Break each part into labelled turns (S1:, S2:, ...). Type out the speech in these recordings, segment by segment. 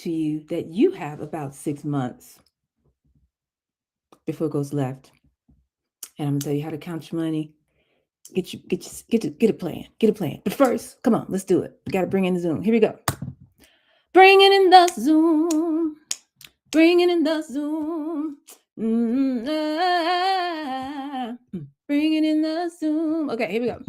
S1: to you that you have about 6 months before it goes left. And I'm gonna tell you how to count your money. Get a plan. Get a plan. But first, come on, let's do it. We gotta bring in the Zoom. Here we go. Bringing in the Zoom. Bringing in the Zoom. Bringing in the Zoom. Okay, here we go.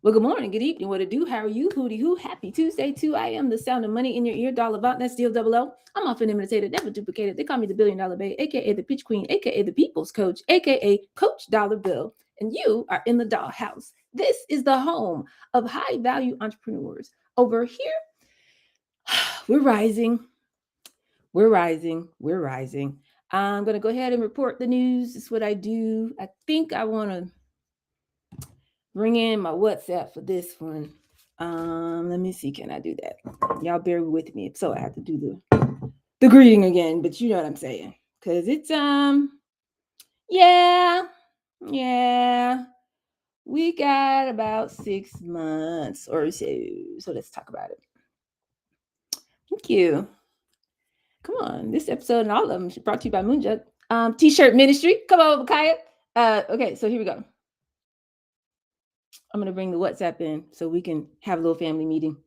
S1: Well, good morning, good evening, what to do? How are you? Hootie hoo. Happy Tuesday, 2 a.m. The sound of money in your ear. Dollar Avant, that's still double O. I'm often imitated, never duplicated. They call me the $1 billion babe, aka the Peach Queen, aka the People's Coach, aka Coach Dollar Bill. And you are in the dollhouse. This is the home of high value entrepreneurs. Over here, we're rising. We're rising. We're rising. I'm going to go ahead and report the news. It's what I do. I think I want to bring in my WhatsApp for this one. Let me see. Can I do that? Y'all bear with me. So I have to do the greeting again, but you know what I'm saying. Cause it's yeah. We got about 6 months or so. So let's talk about it. Thank you. Come on. This episode and all of them brought to you by Moonjug. T-shirt ministry. Come on, Kaya. Okay, so here we go. I'm going to bring the WhatsApp in so we can have a little family meeting.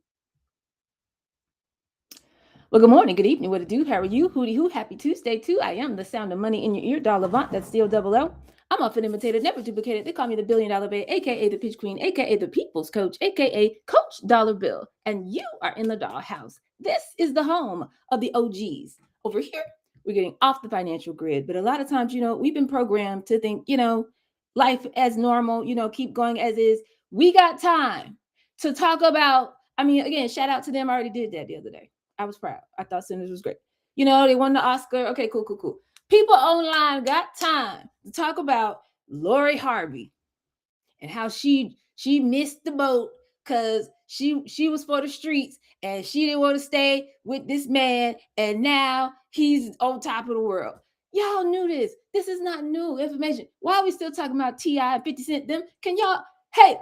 S1: Well, good morning, good evening, what to do? How are you? Hootie hoo, happy Tuesday, 2 a.m. The sound of money in your ear. Dollar Avant, that's still double O. I'm often imitated, never duplicated. They call me the $1 billion babe, aka the Peach Queen, aka the People's Coach, aka Coach Dollar Bill. And you are in the dollhouse. This is the home of the OGs. Over here, we're getting off the financial grid. But a lot of times, we've been programmed to think, life as normal, keep going as is. We got time to talk about, again, shout out to them. I already did that the other day. I was proud. I thought Sinners was great. They won the Oscar. Okay, cool. People online got time to talk about Lori Harvey and how she missed the boat because she was for the streets and she didn't want to stay with this man, and now he's on top of the world. Y'all knew this. This is not new information. Why are we still talking about T.I. and 50 Cent? Them? Can y'all, hey,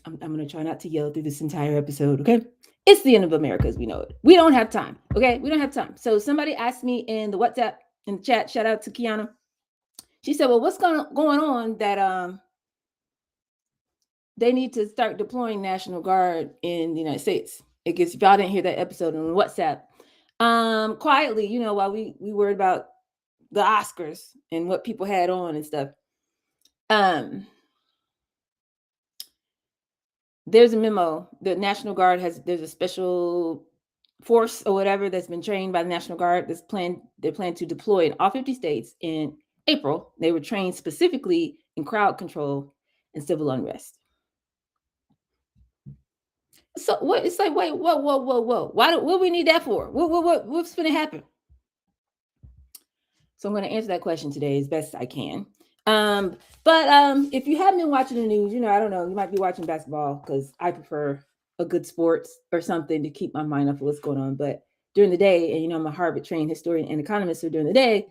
S1: I'm going to try not to yell through this entire episode, okay? It's the end of America as we know it. We don't have time, okay? We don't have time. So somebody asked me in the WhatsApp, in the chat, shout out to Kiana. She said, well, what's going on that they need to start deploying National Guard in the United States? If y'all didn't hear that episode on WhatsApp, quietly, while we worried about the Oscars and what people had on and stuff, there's a memo. The National Guard there's a special force or whatever that's been trained by the National Guard. They plan to deploy in all 50 states in April. They were trained specifically in crowd control and civil unrest. So what? It's like, wait, whoa. What do we need that for? What's going to happen? So I'm going to answer that question today as best I can. But if you haven't been watching the news, I don't know, you might be watching basketball because I prefer a good sports or something to keep my mind off of what's going on. But during the day, and I'm a Harvard trained historian and economist, so during the day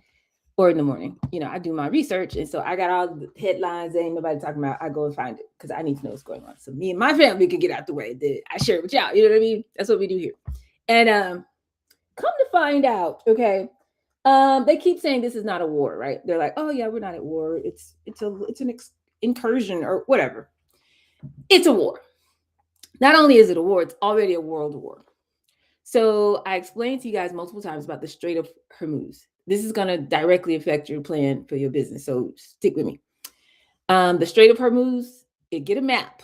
S1: or in the morning, I do my research. And so I got all the headlines that ain't nobody talking about. I go and find it because I need to know what's going on. So me and my family can get out the way. I share it with y'all. You know what I mean? That's what we do here. And come to find out, okay, they keep saying this is not a war, right? They're like, oh yeah, we're not at war. It's an incursion or whatever. It's a war. Not only is it a war, it's already a world war. So I explained to you guys multiple times about the Strait of Hormuz. This is going to directly affect your plan for your business. So stick with me. The Strait of Hormuz, get a map.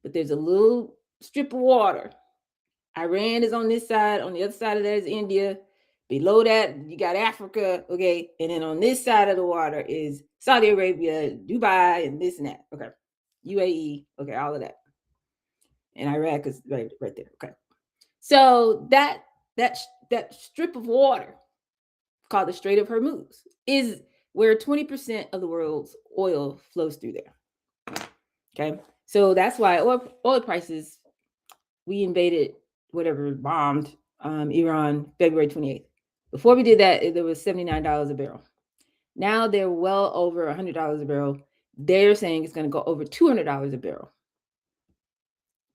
S1: But there's a little strip of water. Iran is on this side. On the other side of that is India. Below that, you got Africa, okay? And then on this side of the water is Saudi Arabia, Dubai, and this and that, okay? UAE, okay, all of that. And Iraq is right there, okay? So that strip of water called the Strait of Hormuz is where 20% of the world's oil flows through there, okay? So that's why oil prices, we invaded, bombed Iran February 28th. Before we did that, there was $79 a barrel. Now they're well over $100 a barrel. They're saying it's going to go over $200 a barrel.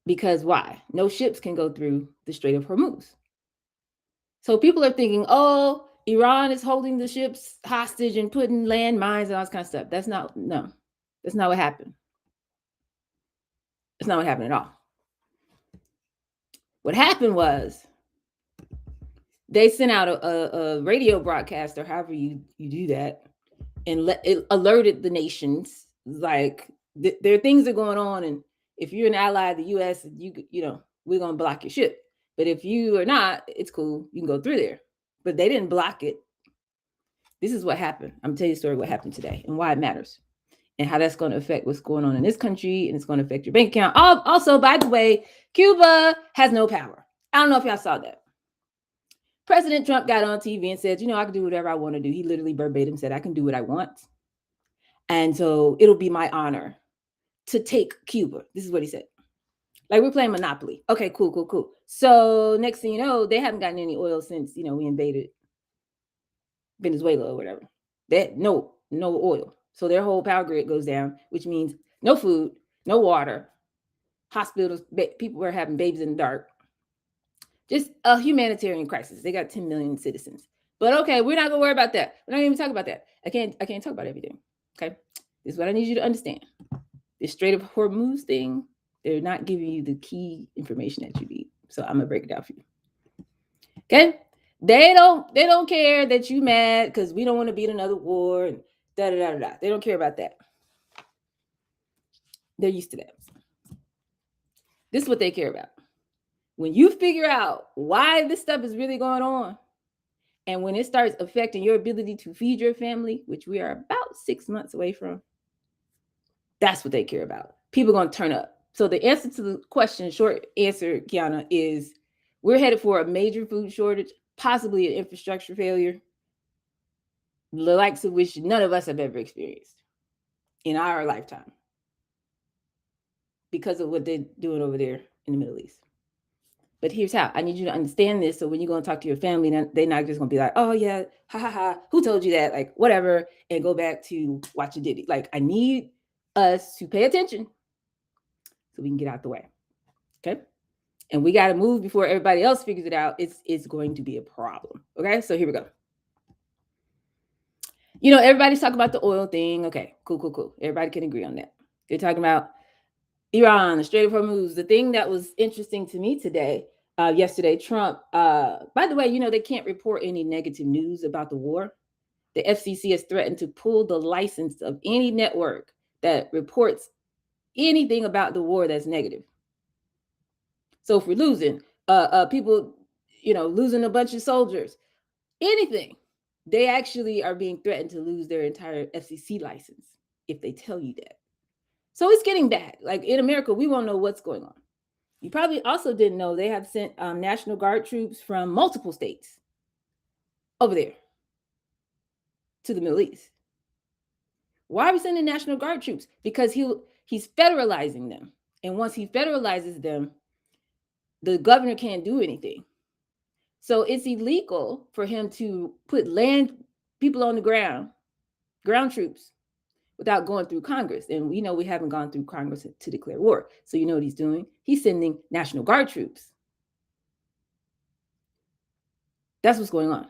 S1: Because why? No ships can go through the Strait of Hormuz. So people are thinking, oh, Iran is holding the ships hostage and putting landmines and all this kind of stuff. That's not what happened. That's not what happened at all. What happened was they sent out a radio broadcast, or however you do that, and it alerted the nations like there are things that are going on, and if you're an ally of the U.S., we're gonna block your ship. But if you are not, it's cool. You can go through there. But they didn't block it. This is what happened. I'm gonna tell you a story what happened today and why it matters, and how that's going to affect what's going on in this country, and it's going to affect your bank account. Also, by the way, Cuba has no power. I don't know if y'all saw that. President Trump got on TV and said, I can do whatever I want to do. He literally verbatim said, I can do what I want. And so it'll be my honor to take Cuba. This is what he said. Like, we're playing Monopoly. Okay, cool. So next thing you know, they haven't gotten any oil since, we invaded Venezuela or whatever. No oil. So their whole power grid goes down, which means no food, no water, hospitals, people were having babies in the dark. Just a humanitarian crisis. They got 10 million citizens. But okay, we're not gonna worry about that. We're not even talk about that. I can't talk about everything. Okay. This is what I need you to understand. This Strait of Hormuz thing, they're not giving you the key information that you need. So I'm gonna break it down for you. Okay? They don't care that you mad because we don't want to beat another war and da da da da. They don't care about that. They're used to that. This is what they care about. When you figure out why this stuff is really going on, and when it starts affecting your ability to feed your family, which we are about 6 months away from, that's what they care about. People are going to turn up. So the answer to the question, short answer, Kiana, is we're headed for a major food shortage, possibly an infrastructure failure, the likes of which none of us have ever experienced in our lifetime because of what they're doing over there in the Middle East. But here's how. I need you to understand this. So when you go and talk to your family, they're not just going to be like, oh, yeah, ha, who told you that? Like, whatever, and go back to watching Diddy. Like, I need us to pay attention so we can get out the way. Okay? And we got to move before everybody else figures it out. It's going to be a problem. Okay? So here we go. Everybody's talking about the oil thing. Okay, cool. Everybody can agree on that. They're talking about Iran, the Strait of Hormuz. The thing that was interesting to me yesterday, Trump, by the way, they can't report any negative news about the war. The FCC has threatened to pull the license of any network that reports anything about the war that's negative. So if we're losing, people, losing a bunch of soldiers, anything, they actually are being threatened to lose their entire FCC license if they tell you that. So it's getting bad. Like in America, we won't know what's going on. You probably also didn't know they have sent National Guard troops from multiple states over there to the Middle East. Why are we sending National Guard troops? Because he's federalizing them. And once he federalizes them, the governor can't do anything. So it's illegal for him to put people on the ground troops, without going through Congress. And we know we haven't gone through Congress to declare war. So you know what he's doing? He's sending National Guard troops. That's what's going on.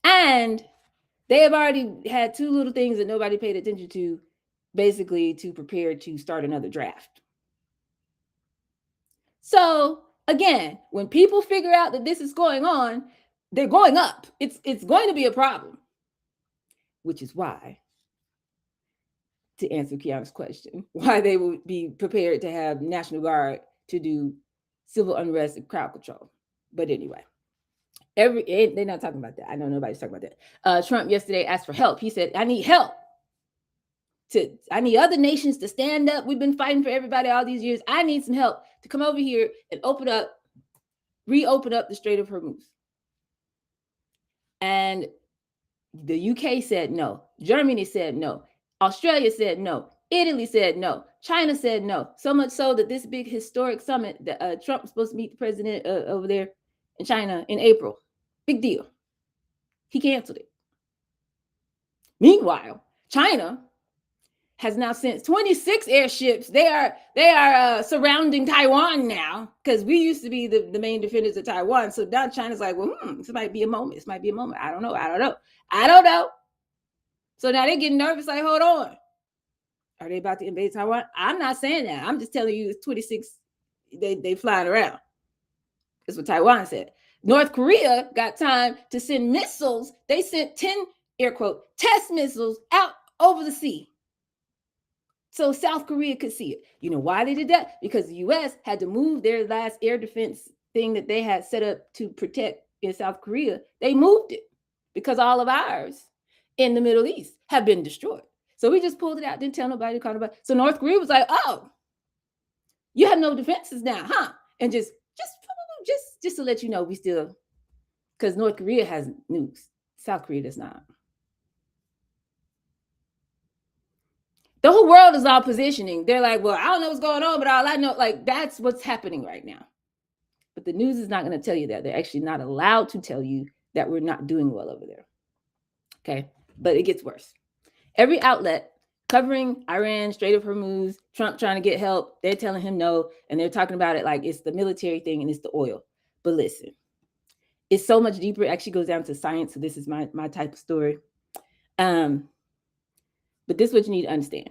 S1: And they have already had two little things that nobody paid attention to, basically to prepare to start another draft. So again, when people figure out that this is going on, they're going up. It's going to be a problem, which is why, to answer Kiana's question, why they would be prepared to have National Guard to do civil unrest and crowd control. But anyway, they're not talking about that. I know nobody's talking about that. Trump yesterday asked for help. He said, I need help. I need other nations to stand up. We've been fighting for everybody all these years. I need some help to come over here and reopen up the Strait of Hormuz. And the UK said no. Germany said no. Australia said no. Italy said no. China said no. So much so that this big historic summit that Trump was supposed to meet the president over there in China in April. Big deal. He canceled it. Meanwhile, China has now sent 26 airships. They are surrounding Taiwan now, because we used to be the main defenders of Taiwan. So now China's like, well, this might be a moment. This might be a moment. I don't know. So now they're getting nervous, like, hold on. Are they about to invade Taiwan? I'm not saying that. I'm just telling you it's 26. They flying around. That's what Taiwan said. North Korea got time to send missiles. They sent 10, air quote, test missiles out over the sea, so South Korea could see it. You know why they did that? Because the U.S. had to move their last air defense thing that they had set up to protect in South Korea. They moved it because all of ours in the Middle East have been destroyed. So we just pulled it out, didn't tell nobody, called nobody. So North Korea was like, oh, you have no defenses now, huh? And just to let you know, we still, because North Korea has nukes, South Korea does not. The whole world is all positioning. They're like, well, I don't know what's going on, but all I know, like, that's what's happening right now. But the news is not going to tell you that. They're actually not allowed to tell you that we're not doing well over there. Okay, but it gets worse. Every outlet covering Iran, Strait of Hormuz, Trump trying to get help, they're telling him no, and they're talking about it like it's the military thing and it's the oil. But listen, it's so much deeper. It actually goes down to science. So this is my type of story. But this is what you need to understand.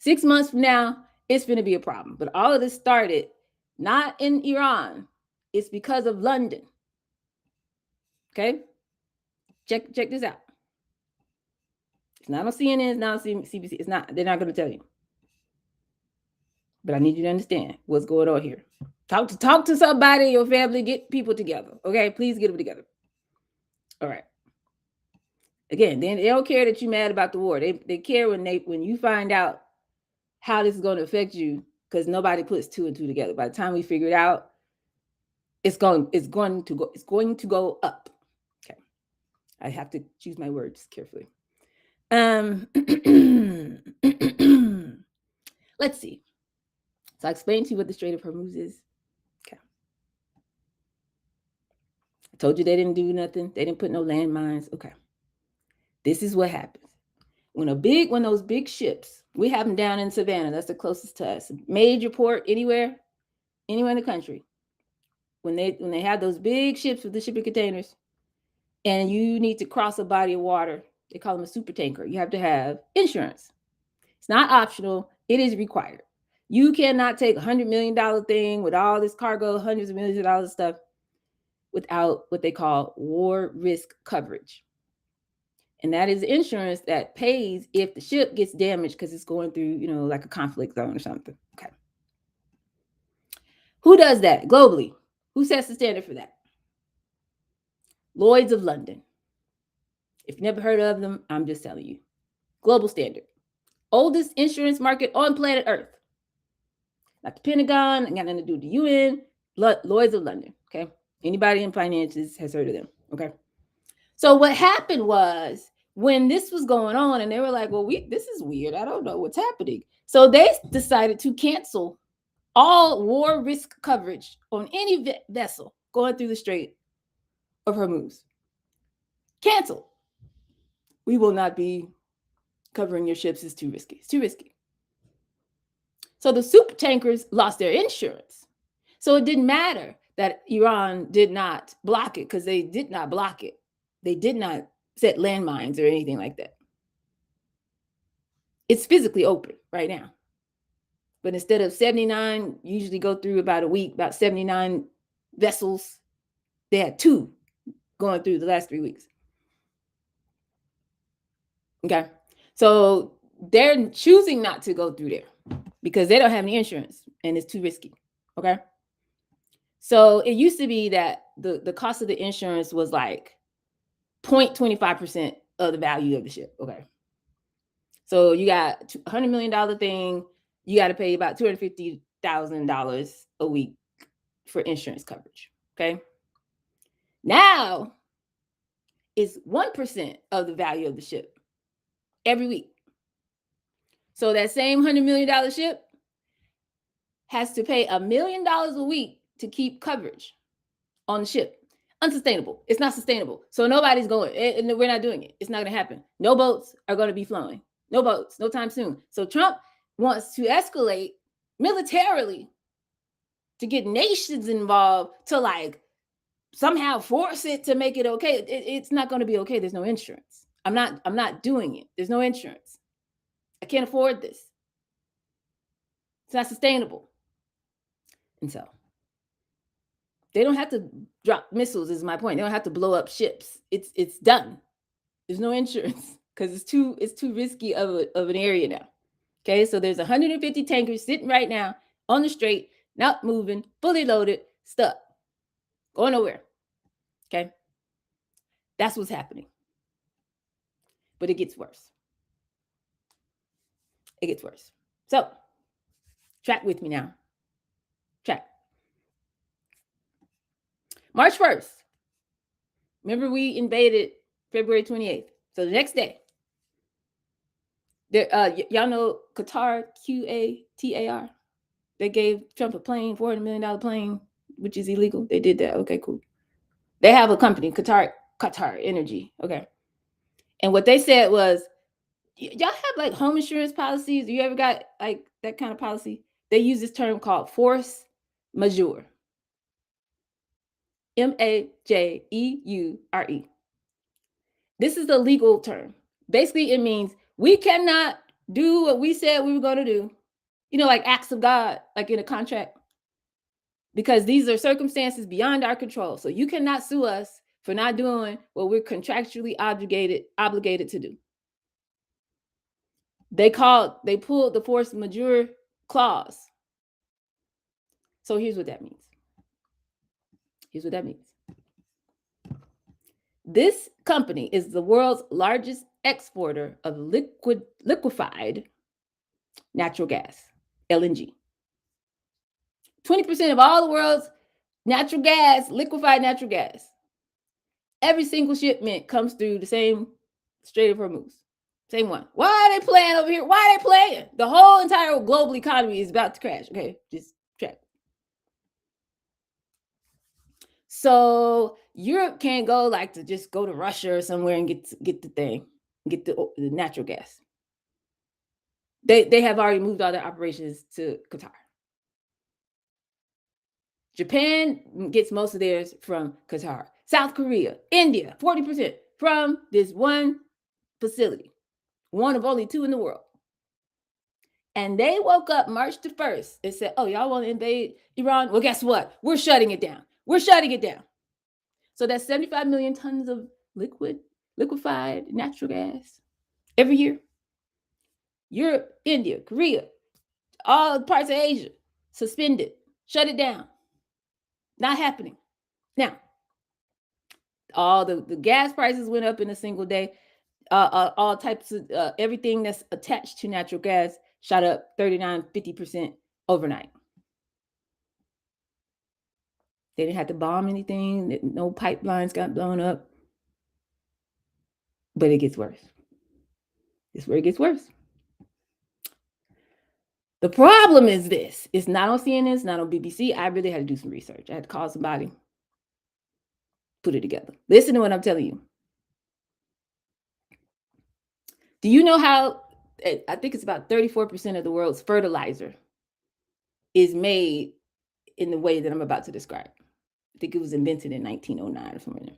S1: 6 months from now, it's going to be a problem. But all of this started not in Iran. It's because of London. Okay? Check this out. It's not on CNN, it's not on CBC. It's not, they're not going to tell you. But I need you to understand what's going on here. Talk to somebody in your family, get people together. Okay? Please get them together. All right. Again, they don't care that you're mad about the war. They care when you find out how this is going to affect you, because nobody puts 2 and 2 together. By the time we figure it out, it's going to go up. Okay. I have to choose my words carefully. Let's see. So I explained to you what the Strait of Hormuz is. Okay. I told you they didn't do nothing. They didn't put no landmines. Okay. This is what happens. When those big ships, we have them down in Savannah, that's the closest to us, major port anywhere in the country. When they have those big ships with the shipping containers, and you need to cross a body of water, they call them a super tanker. You have to have insurance. It's not optional. It is required. You cannot take $100 million thing with all this cargo, hundreds of millions of dollars of stuff, without what they call war risk coverage. And that is insurance that pays if the ship gets damaged because it's going through, like a conflict zone or something. Okay. Who does that globally? Who sets the standard for that? Lloyd's of London. If you've never heard of them, I'm just telling you. Global standard. Oldest insurance market on planet Earth. Not the Pentagon, got nothing to do with the UN. Lloyd's of London. Okay. Anybody in finances has heard of them. Okay. So what happened was, when this was going on and they were like, well, this is weird. I don't know what's happening. So they decided to cancel all war risk coverage on any vessel going through the Strait of Hormuz. Cancel. We will not be covering your ships. It's too risky. It's too risky. So the super tankers lost their insurance. So it didn't matter that Iran did not block it, because they did not block it. They did not set landmines or anything like that. It's physically open right now. But instead of 79, usually go through about a week, about 79 vessels, they had 2 going through the last 3 weeks. Okay. So they're choosing not to go through there because they don't have any insurance and it's too risky. Okay. So it used to be that the cost of the insurance was like 0.25% of the value of the ship. Okay. So you got $100 million thing, you got to pay about $250,000 a week for insurance coverage. Okay. Now it's 1% of the value of the ship every week. So that same $100 million ship has to pay $1 million a week to keep coverage on the ship. Unsustainable. It's not sustainable. So nobody's going, and we're not doing it. It's not going to happen. No boats are going to be flowing. No boats, no time soon. So Trump wants to escalate militarily to get nations involved to like somehow force it to make it okay. It's not going to be okay. There's no insurance. I'm not doing it. There's no insurance. I can't afford this. It's not sustainable. And so they don't have to drop missiles, is my point. They don't have to blow up ships. It's done. There's no insurance because it's too risky of an area now. Okay, so there's 150 tankers sitting right now on the strait, not moving, fully loaded, stuck, going nowhere. Okay, that's what's happening. But it gets worse. It gets worse. So track with me now. Track. March 1st. Remember, we invaded February 28th. So the next day, there, y'all know Qatar, Qatar. They gave Trump a plane, $400 million plane, which is illegal. They did that. Okay, cool. They have a company, Qatar Energy. Okay. And what they said was, y'all have like home insurance policies? You ever got like that kind of policy? They use this term called force majeure. Majeure. This is the legal term. Basically, it means we cannot do what we said we were going to do. You know, like acts of God, like in a contract, because these are circumstances beyond our control. So you cannot sue us for not doing what we're contractually obligated to do. They pulled the force majeure clause. So here's what that means. This company is the world's largest exporter of liquefied natural gas, LNG. 20% of all the world's natural gas, liquefied natural gas. Every single shipment comes through the same Strait of Hormuz. Same one. Why are they playing over here? Why are they playing? The whole entire global economy is about to crash. Okay, just check. So Europe can't go like to just go to Russia or somewhere and get the thing, get the natural gas. They have already moved all their operations to Qatar. Japan gets most of theirs from Qatar. South Korea, India, 40% from this one facility, one of only two in the world. And they woke up March the 1st and said, oh, y'all want to invade Iran? Well, guess what? We're shutting it down. So that's 75 million tons of liquefied natural gas every year. Europe, India, Korea, all parts of Asia, suspended, shut it down. Not happening. Now, all the gas prices went up in a single day. All types of everything that's attached to natural gas shot up 39-50% overnight. They didn't have to bomb anything. No pipelines got blown up. But it gets worse. This is where it gets worse. The problem is this. It's not on CNN. It's not on BBC. I really had to do some research. I had to call somebody, put it together. Listen to what I'm telling you. Do you know how, I think it's about 34% of the world's fertilizer is made in the way that I'm about to describe. I think it was invented in 1909 or something.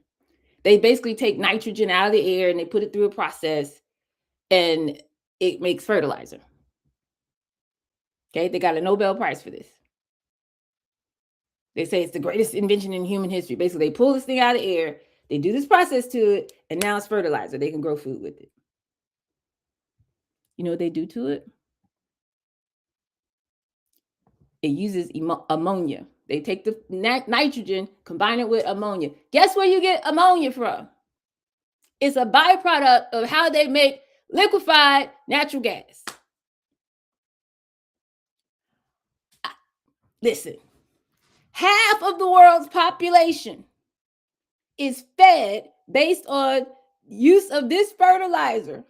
S1: They basically take nitrogen out of the air and they put it through a process and it makes fertilizer. Okay, they got a Nobel Prize for this. They say it's the greatest invention in human history. Basically, they pull this thing out of the air, they do this process to it, and now it's fertilizer. They can grow food with it. You know what they do to it? It uses ammonia. They take the nitrogen, combine it with ammonia. Guess where you get ammonia from? It's a byproduct of how they make liquefied natural gas. Listen, half of the world's population is fed based on use of this fertilizer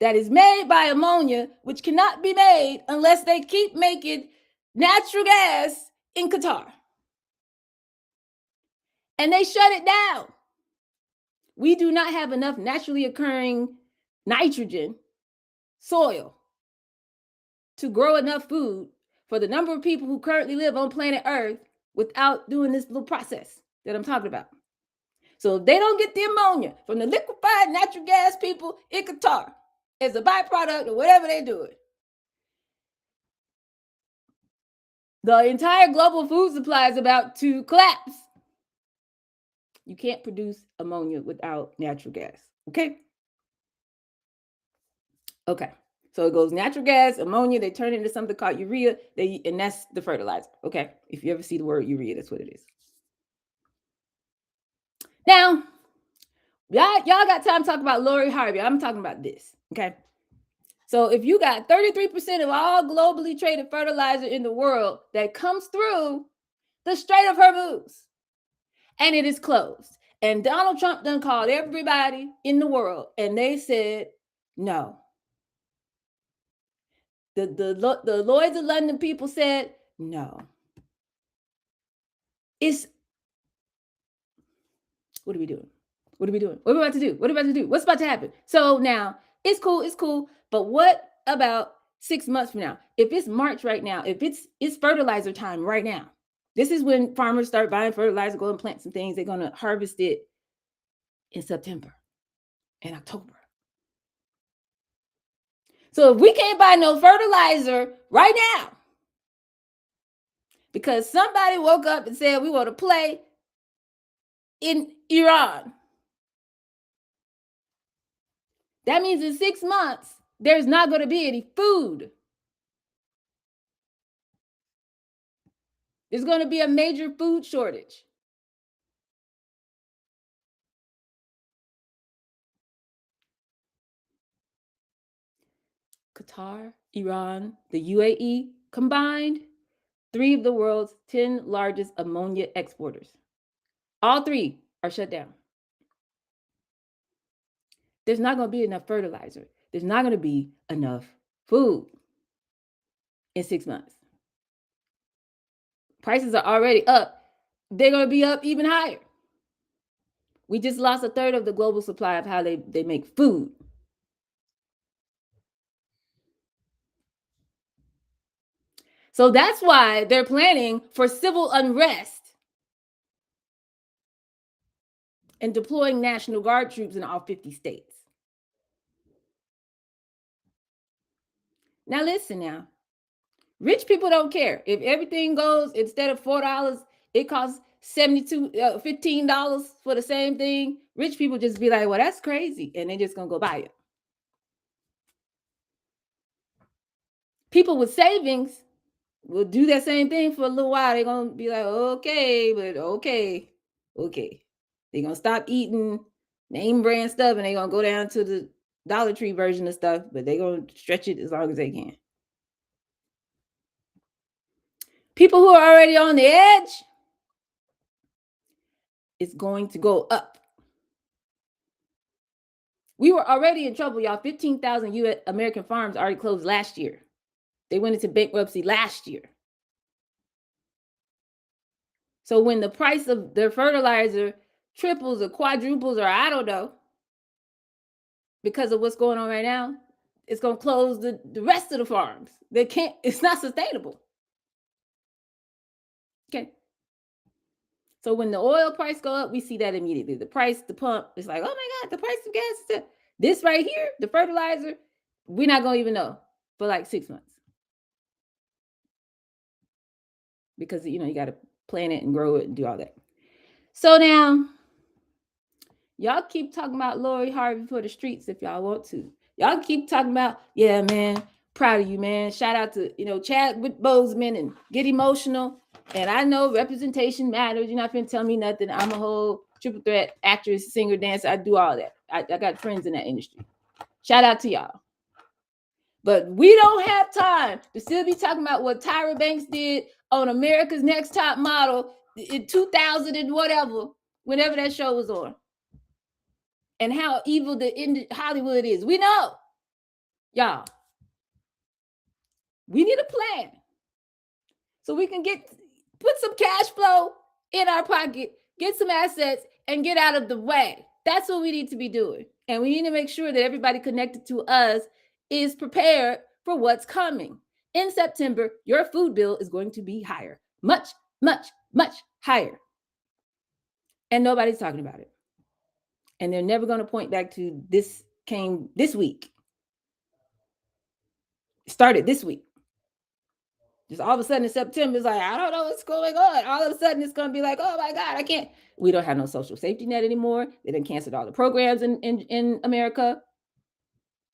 S1: that is made by ammonia, which cannot be made unless they keep making natural gas in Qatar. And they shut it down. We do not have enough naturally occurring nitrogen, soil to grow enough food for the number of people who currently live on planet Earth without doing this little process that I'm talking about. So if they don't get the ammonia from the liquefied natural gas people in Qatar as a byproduct of whatever they're doing, the entire global food supply is about to collapse. You can't produce ammonia without natural gas. Okay? Okay. So it goes natural gas, ammonia, they turn it into something called urea, and that's the fertilizer. Okay? If you ever see the word urea, that's what it is. Now, y'all got time to talk about Lori Harvey. I'm talking about this. Okay? So if you got 33% of all globally traded fertilizer in the world that comes through the Strait of Hormuz, and it is closed, and Donald Trump done called everybody in the world, and they said no. The Lloyds of London people said no. What are we doing? What are we doing? What are we about to do? What are we about to do? What's about to happen? So now it's cool. But what about 6 months from now? If it's March right now, if it's fertilizer time right now, this is when farmers start buying fertilizer, go and plant some things. They're going to harvest it in September and October. So if we can't buy no fertilizer right now because somebody woke up and said we want to play in Iran, that means in 6 months, there's not going to be any food. There's going to be a major food shortage. Qatar, Iran, the UAE combined, 3 of the world's 10 largest ammonia exporters. All 3 are shut down. There's not going to be enough fertilizer. There's not going to be enough food in 6 months. Prices are already up. They're going to be up even higher. We just lost a third of the global supply of how they make food. So that's why they're planning for civil unrest and deploying National Guard troops in all 50 states. Now listen now. Rich people don't care. If everything goes, instead of $4, it costs $15 for the same thing. Rich people just be like, well, that's crazy. And they're just going to go buy it. People with savings will do that same thing for a little while. They're going to be like, okay, but okay. They're going to stop eating name brand stuff and they're going to go down to the Dollar Tree version of stuff, but they're going to stretch it as long as they can. People who are already on the edge, it's going to go up. We were already in trouble, y'all. 15,000 U.S. American farms already closed last year. They went into bankruptcy last year. So when the price of their fertilizer triples or quadruples, or I don't know, because of what's going on right now, it's going to close the rest of the farms. They can't, it's not sustainable. Okay. So when the oil price go up, we see that immediately. The price, the pump, it's like, oh my God, the price of gas is this right here, the fertilizer, we're not going to even know for like 6 months. Because, you got to plant it and grow it and do all that. So now, y'all keep talking about Lori Harvey for the streets if y'all want to. Y'all keep talking about, yeah, man, proud of you, man. Shout out to, Chadwick Boseman and get emotional. And I know representation matters. You're not going to tell me nothing. I'm a whole triple threat actress, singer, dancer. I do all that. I got friends in that industry. Shout out to y'all. But we don't have time to still be talking about what Tyra Banks did on America's Next Top Model in 2000 and whatever, whenever that show was on. And how evil Hollywood is. We know. Y'all. We need a plan. So we can put some cash flow in our pocket, get some assets, and get out of the way. That's what we need to be doing. And we need to make sure that everybody connected to us is prepared for what's coming. In September, your food bill is going to be higher, much, much, much higher. And nobody's talking about it. And they're never going to point back to this came this week. It started this week. Just all of a sudden in September, it's like, I don't know what's going on. All of a sudden, it's going to be like, oh my God, I can't. We don't have no social safety net anymore. They done canceled all the programs in America.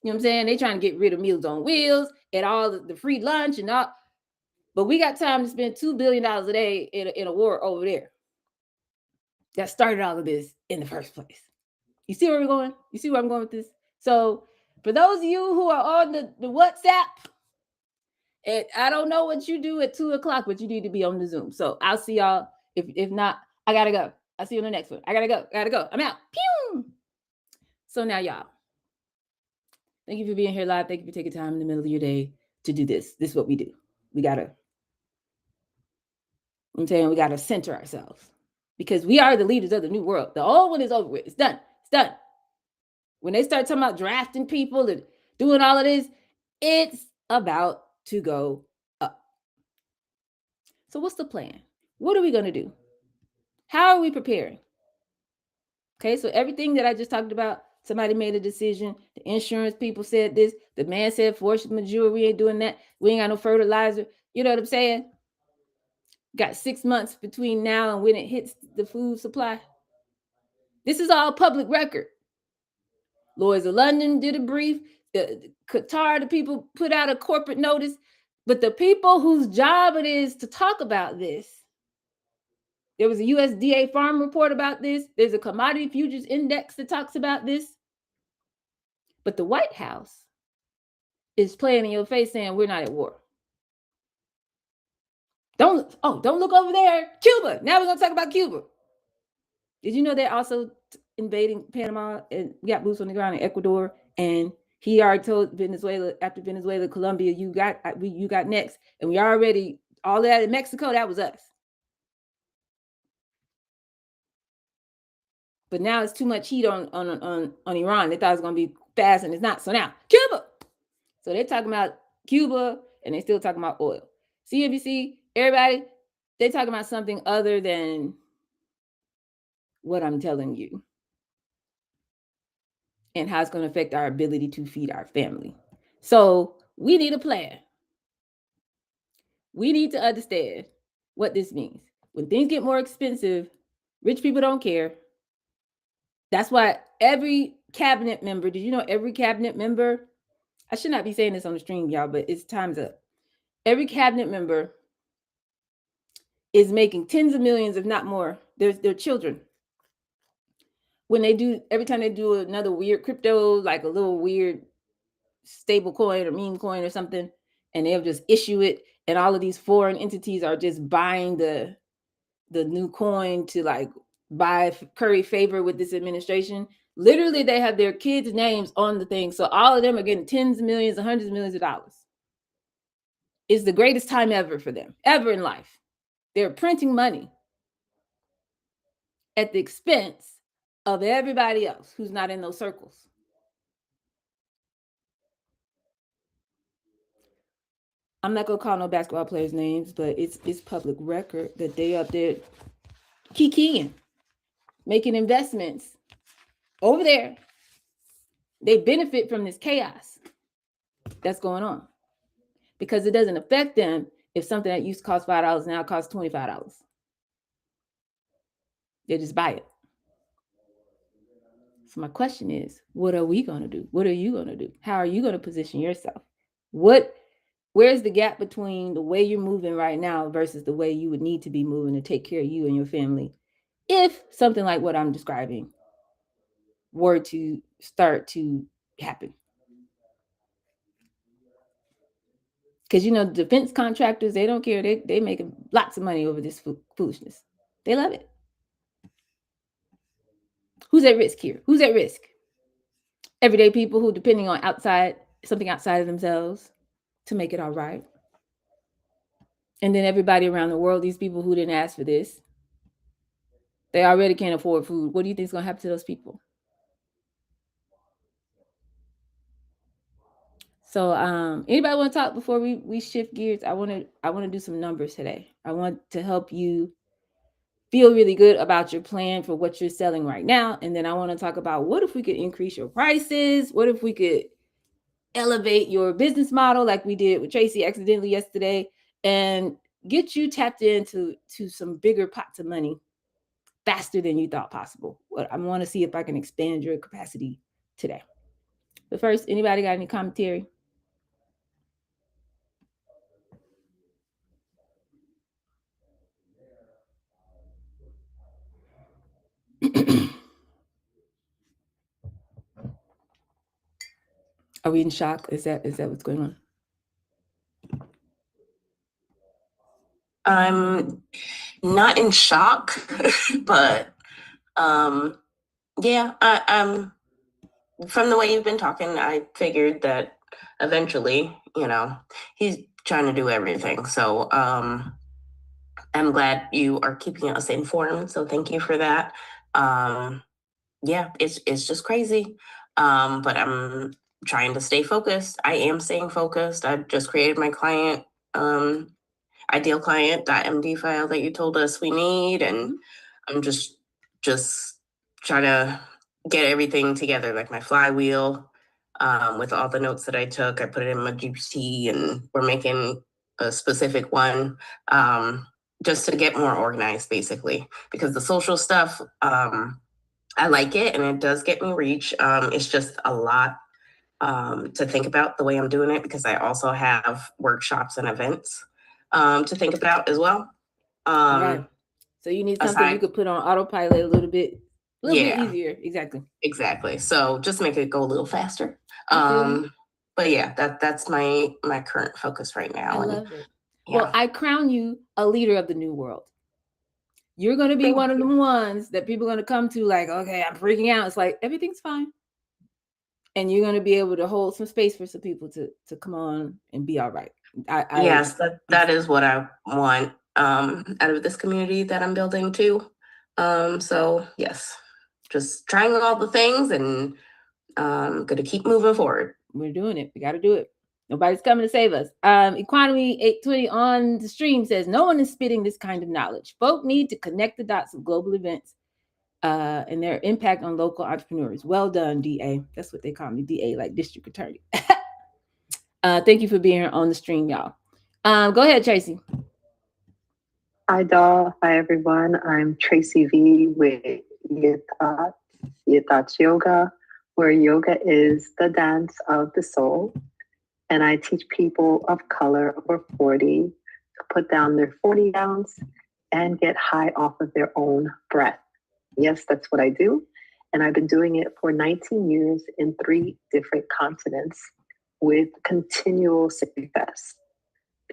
S1: You know what I'm saying? They trying to get rid of Meals on Wheels and all the free lunch and all. But we got time to spend $2 billion a day in a war over there. That started all of this in the first place. You see where we're going? You see where I'm going with this? So for those of you who are on the WhatsApp, and I don't know what you do at 2:00, but you need to be on the Zoom. So I'll see y'all. If not, I gotta go. I'll see you on the next one. I gotta go. I'm out. Pew! So now y'all, thank you for being here live. Thank you for taking time in the middle of your day to do this. This is what we do. I'm saying we gotta center ourselves because we are the leaders of the new world. The old one is over with. It's done. It's done. When they start talking about drafting people and doing all of this, it's about to go up. So what's the plan? What are we going to do? How are we preparing? Okay, so everything that I just talked about, somebody made a decision. The insurance people said this. The man said force majeure, we ain't doing that. We ain't got no fertilizer. You know what I'm saying? Got 6 months between now and when it hits the food supply. This is all public record. Lloyd's of London did a brief. Qatar, the people put out a corporate notice. But the people whose job it is to talk about this, there was a USDA farm report about this. There's a commodity futures index that talks about this. But the White House is playing in your face saying we're not at war. Don't look over there. Cuba. Now we're going to talk about Cuba. Did you know they're also invading Panama and got boots on the ground in Ecuador? And he already told Venezuela, after Venezuela, Colombia, you got next. And we already, all that in Mexico, that was us. But now it's too much heat on Iran. They thought it was going to be fast, and it's not. So now, Cuba. So they're talking about Cuba, and they're still talking about oil. CNBC, everybody, they're talking about something other than what I'm telling you and how it's going to affect our ability to feed our family. So we need a plan. We need to understand what this means. When things get more expensive, rich people don't care. That's why every cabinet member, did you know every cabinet member, I should not be saying this on the stream, y'all, but it's time's up. Every cabinet member is making tens of millions, if not more. Their children. Every time they do another weird crypto, like a little weird stable coin or meme coin or something, and they'll just issue it, and all of these foreign entities are just buying the new coin to like curry favor with this administration. Literally, they have their kids' names on the thing. So all of them are getting tens of millions and hundreds of millions of dollars. It's the greatest time ever for them, ever in life. They're printing money at the expense of everybody else who's not in those circles. I'm not going to call no basketball players' names, but it's public record that they up there kikiing, making investments over there. They benefit from this chaos that's going on because it doesn't affect them if something that used to cost $5 now costs $25. They just buy it. So my question is, what are we going to do? What are you going to do? How are you going to position yourself? Where's the gap between the way you're moving right now versus the way you would need to be moving to take care of you and your family if something like what I'm describing were to start to happen? Because, defense contractors, they don't care. They making lots of money over this foolishness. They love it. Who's at risk here? Who's at risk? Everyday people who depending on something outside of themselves to make it all right. And then everybody around the world, these people who didn't ask for this, they already can't afford food. What do you think is going to happen to those people? So anybody want to talk before we shift gears? I want to do some numbers today. I want to help you feel really good about your plan for what you're selling right now. And then I want to talk about what if we could increase your prices? What if we could elevate your business model like we did with Tracy accidentally yesterday and get you tapped into some bigger pots of money faster than you thought possible. I want to see if I can expand your capacity today. But first, anybody got any commentary? Are we in shock? Is that what's going on?
S2: I'm not in shock, but yeah, I'm from the way you've been talking, I figured that eventually, he's trying to do everything. So I'm glad you are keeping us informed. So thank you for that. Yeah, it's just crazy. But I'm trying to stay focused. I am staying focused. I just created my client ideal client.md file that you told us we need, and I'm just trying to get everything together, like my flywheel, with all the notes that I took. I put it in my GPT, and we're making a specific one, just to get more organized, basically, because the social stuff, I like it and it does get me reach. It's just a lot to think about the way I'm doing it, because I also have workshops and events to think about as well.
S1: Right. So you need something you could put on autopilot a little bit easier.
S2: Exactly. So just make it go a little faster. But yeah, that's my current focus right now.
S1: I love it. Yeah. Well, I crown you a leader of the new world. You're going to be one of the ones that people are going to come to like, okay, I'm freaking out. It's like, everything's fine. And you're going to be able to hold some space for some people to come on and be all right.
S2: Yes, that is what I want out of this community that I'm building too. So yes, just trying all the things, and going to keep moving forward.
S1: We're doing it. We got to do it. Nobody's coming to save us. Economy 820 on the stream says, no one is spitting this kind of knowledge. Folk need to connect the dots of global events and their impact on local entrepreneurs. Well done, DA. That's what they call me, DA, like district attorney. Thank you for being here on the stream, y'all. Go ahead, Tracy.
S3: Hi, doll. Hi, everyone. I'm Tracy V with Your Thoughts Yoga, where yoga is the dance of the soul. And I teach people of color over 40 to put down their 40 ounce and get high off of their own breath. Yes, that's what I do. And I've been doing it for 19 years in 3 different continents with continual success.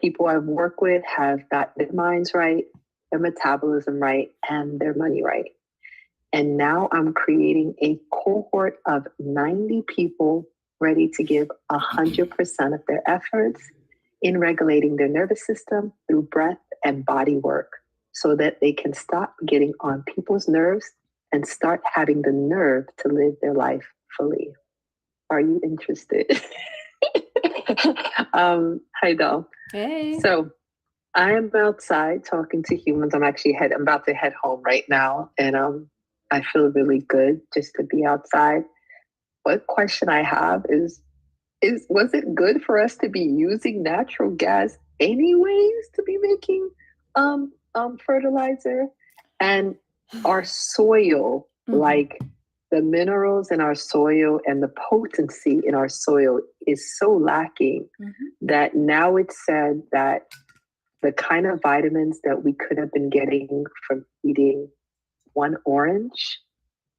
S3: People I've worked with have got their minds right, their metabolism right, and their money right. And now I'm creating a cohort of 90 people ready to give 100% of their efforts in regulating their nervous system through breath and body work, so that they can stop getting on people's nerves and start having the nerve to live their life fully. Are you interested? Hi, doll.
S1: Hey.
S3: So I'm outside talking to humans. I'm about to head home right now, and I feel really good just to be outside. What question I have is was it good for us to be using natural gas anyways to be making fertilizer? And our soil, like the minerals in our soil and the potency in our soil is so lacking that now it's said that the kind of vitamins that we could have been getting from eating 1 orange,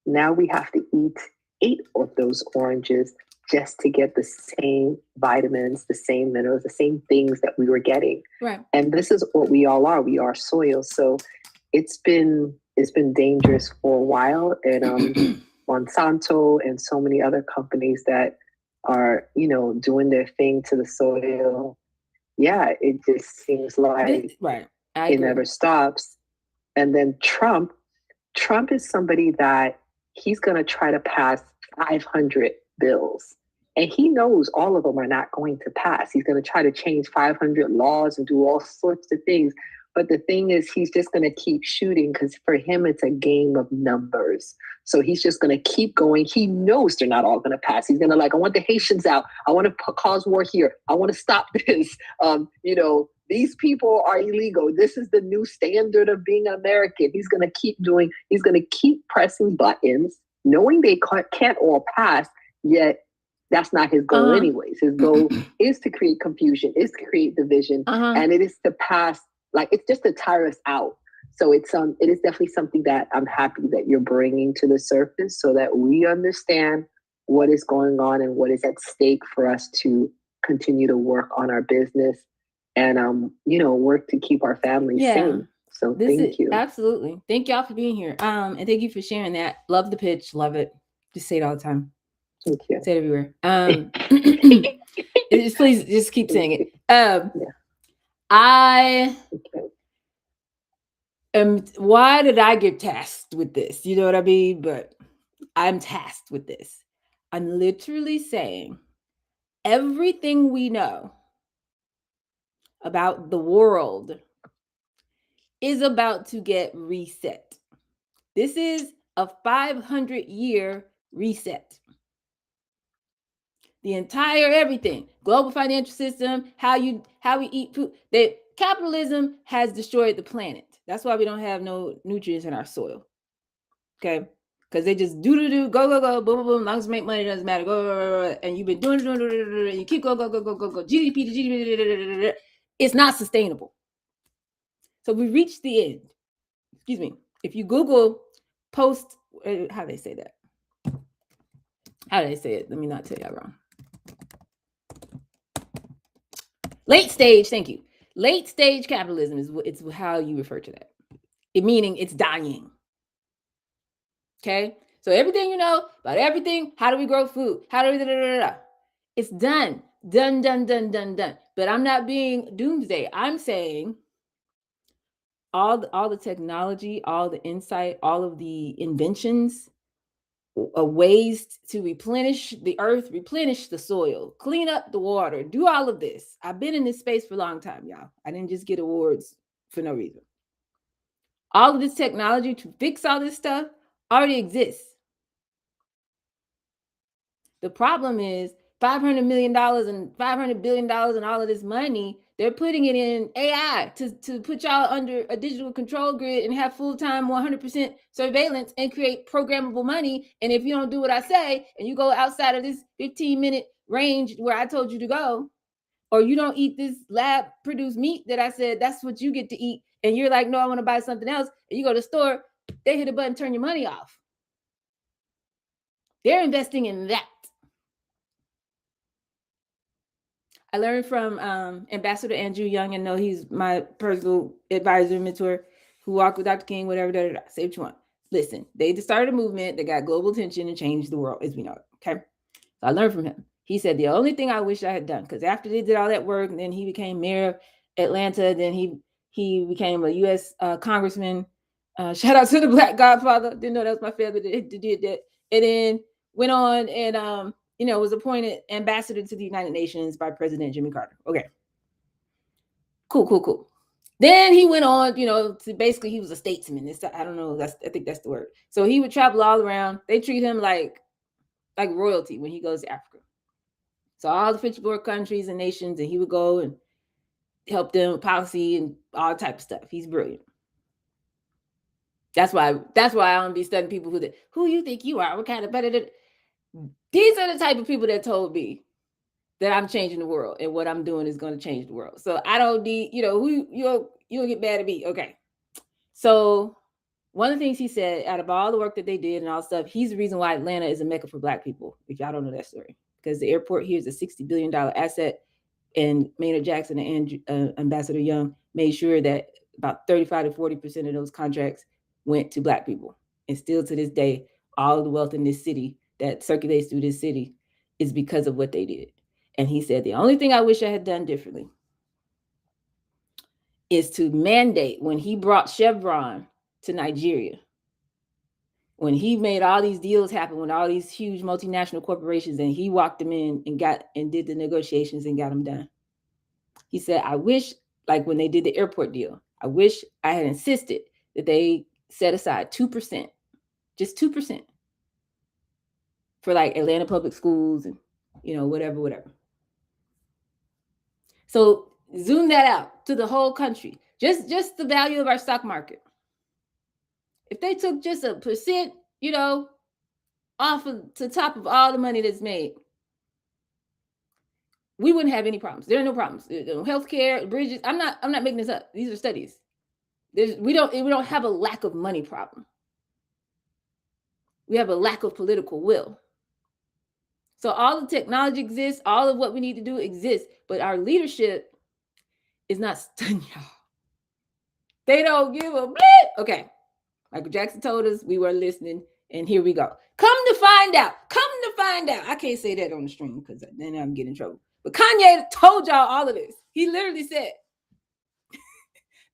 S3: now we have to eat 8 of those oranges just to get the same vitamins, the same minerals, the same things that we were getting.
S1: Right.
S3: And this is what we all are. We are soil. So it's been dangerous for a while. And Monsanto and so many other companies that are, doing their thing to the soil. Yeah, it just seems like it never stops. And then Trump is somebody that he's going to try to pass 500 bills. And he knows all of them are not going to pass. He's going to try to change 500 laws and do all sorts of things. But the thing is, he's just going to keep shooting because for him, it's a game of numbers. So he's just going to keep going. He knows they're not all going to pass. He's going to I want the Haitians out. I want to cause war here. I want to stop this. These people are illegal. This is the new standard of being American. He's going to keep pressing buttons, knowing they can't all pass, yet that's not his goal anyways. His goal is to create confusion, is to create division, and it is to pass, it's just to tire us out. So it is definitely something that I'm happy that you're bringing to the surface so that we understand what is going on and what is at stake for us to continue to work on our business and, work to keep our families sane. So thank you.
S1: Absolutely. Thank y'all for being here. And thank you for sharing that. Love the pitch. Love it. Just say it all the time.
S3: Thank you.
S1: Say it everywhere. Please just keep saying it. Why did I get tasked with this? You know what I mean? But I'm tasked with this. I'm literally saying everything we know about the world is about to get reset. This is a 500-year reset. The entire everything, global financial system, how we eat food, that capitalism has destroyed the planet. That's why we don't have no nutrients in our soil. Okay? Because they just go, boom, boom, boom. As long as you make money, it doesn't matter. Go, and you've been doing, and you keep go. GDP to GDP. It's not sustainable. So we reached the end. Excuse me. If you Google post, how do they say that? How do they say it? Let me not tell you wrong. Late stage, thank you. Late stage capitalism it's how you refer to that. Meaning it's dying. Okay? So everything you know about everything, how do we grow food? How do we It's done. Done. But I'm not being doomsday. I'm saying all the technology, all the insight, all of the inventions, ways to replenish the earth, replenish the soil, clean up the water, do all of this. I've been in this space for a long time, y'all. I didn't just get awards for no reason. All of this technology to fix all this stuff already exists. The problem is $500 million and $500 billion and all of this money, they're putting it in AI to put y'all under a digital control grid and have full-time 100% surveillance and create programmable money. And if you don't do what I say and you go outside of this 15-minute range where I told you to go, or you don't eat this lab-produced meat that I said, that's what you get to eat, and you're like, no, I want to buy something else, and you go to the store, they hit a button, turn your money off. They're investing in that. I learned from Ambassador Andrew Young, and know he's my personal advisor, mentor, who walked with Dr. King, whatever, say what you want. Listen, they just started a movement that got global attention and changed the world as we know it, okay? So I learned from him. He said, the only thing I wish I had done, because after they did all that work, and then he became mayor of Atlanta, then he became a U.S. Congressman. Shout out to the Black Godfather. Didn't know that was my family that did that. And then went on and was appointed ambassador to the United Nations by President Jimmy Carter. Okay. Cool. Then he went on, to basically he was a statesman. I don't know. I think that's the word. So he would travel all around. They treat him like royalty when he goes to Africa. So all the 54 countries and nations, and he would go and help them with policy and all type of stuff. He's brilliant. That's why I don't be studying people who you think you are. What kind of better than these are the type of people that told me that I'm changing the world and what I'm doing is going to change the world. So I don't need, who you'll get mad at me. Okay. So one of the things he said, out of all the work that they did and all stuff, he's the reason why Atlanta is a mecca for Black people. If y'all don't know that story, because the airport here is a $60 billion asset, and Maynard Jackson and Ambassador Young made sure that about 35 to 40% of those contracts went to Black people. And still to this day, all of the wealth in this city that circulates through this city is because of what they did. And he said, the only thing I wish I had done differently is to mandate, when he brought Chevron to Nigeria, when he made all these deals happen with all these huge multinational corporations, and he walked them in and did the negotiations and got them done. He said, I wish, like when they did the airport deal, I wish I had insisted that they set aside 2%, just 2% for like Atlanta public schools and, whatever. So zoom that out to the whole country, just the value of our stock market. If they took just 1%, off of the top of all the money that's made, we wouldn't have any problems. There are no problems. Healthcare, bridges. I'm not making this up. These are studies. We don't have a lack of money problem. We have a lack of political will. So all the technology exists, all of what we need to do exists, but our leadership is not studying, y'all. They don't give a blip. Okay. Michael Jackson told us, we were listening, and here we go. Come to find out. I can't say that on the stream because then I'm getting in trouble. But Kanye told y'all all of this. He literally said,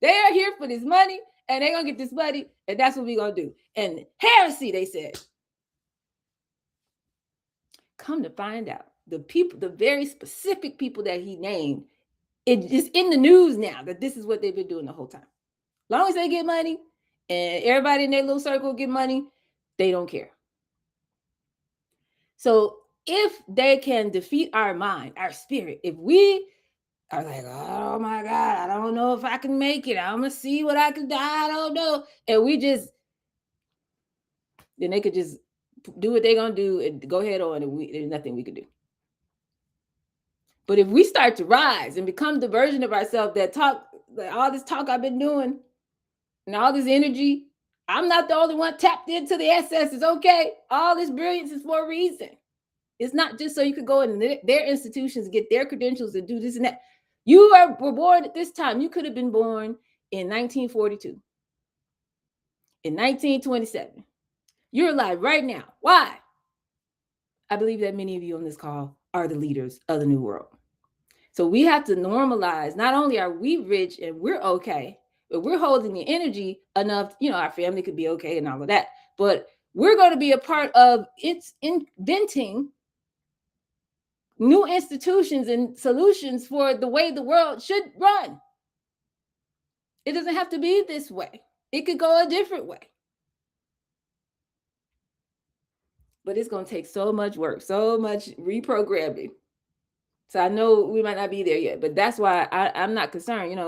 S1: they are here for this money, and they're going to get this money, and that's what we're going to do. And heresy, they said. Come to find out, the people, the very specific people that he named, it is in the news now that this is what they've been doing the whole time. As long as they get money and everybody in their little circle get money, they don't care. So if they can defeat our mind, our spirit, if we are like, oh my God, I don't know if I can make it. I'm going to see what I can do. I don't know. And then they could just do what they're going to do and go ahead on, and there's nothing we could do. But if we start to rise and become the version of ourselves that talk, like all this talk I've been doing and all this energy, I'm not the only one tapped into the SS. It's okay. All this brilliance is for a reason. It's not just so you could go in their institutions, get their credentials and do this and that. You were born at this time. You could have been born in 1942, in 1927. You're alive right now. Why? I believe that many of you on this call are the leaders of the new world. So we have to normalize, not only are we rich and we're okay, but we're holding the energy enough, our family could be okay and all of that, but we're going to be a part of it's inventing new institutions and solutions for the way the world should run. It doesn't have to be this way. It could go a different way. But it's going to take so much work, so much reprogramming. So I know we might not be there yet, but that's why I'm not concerned.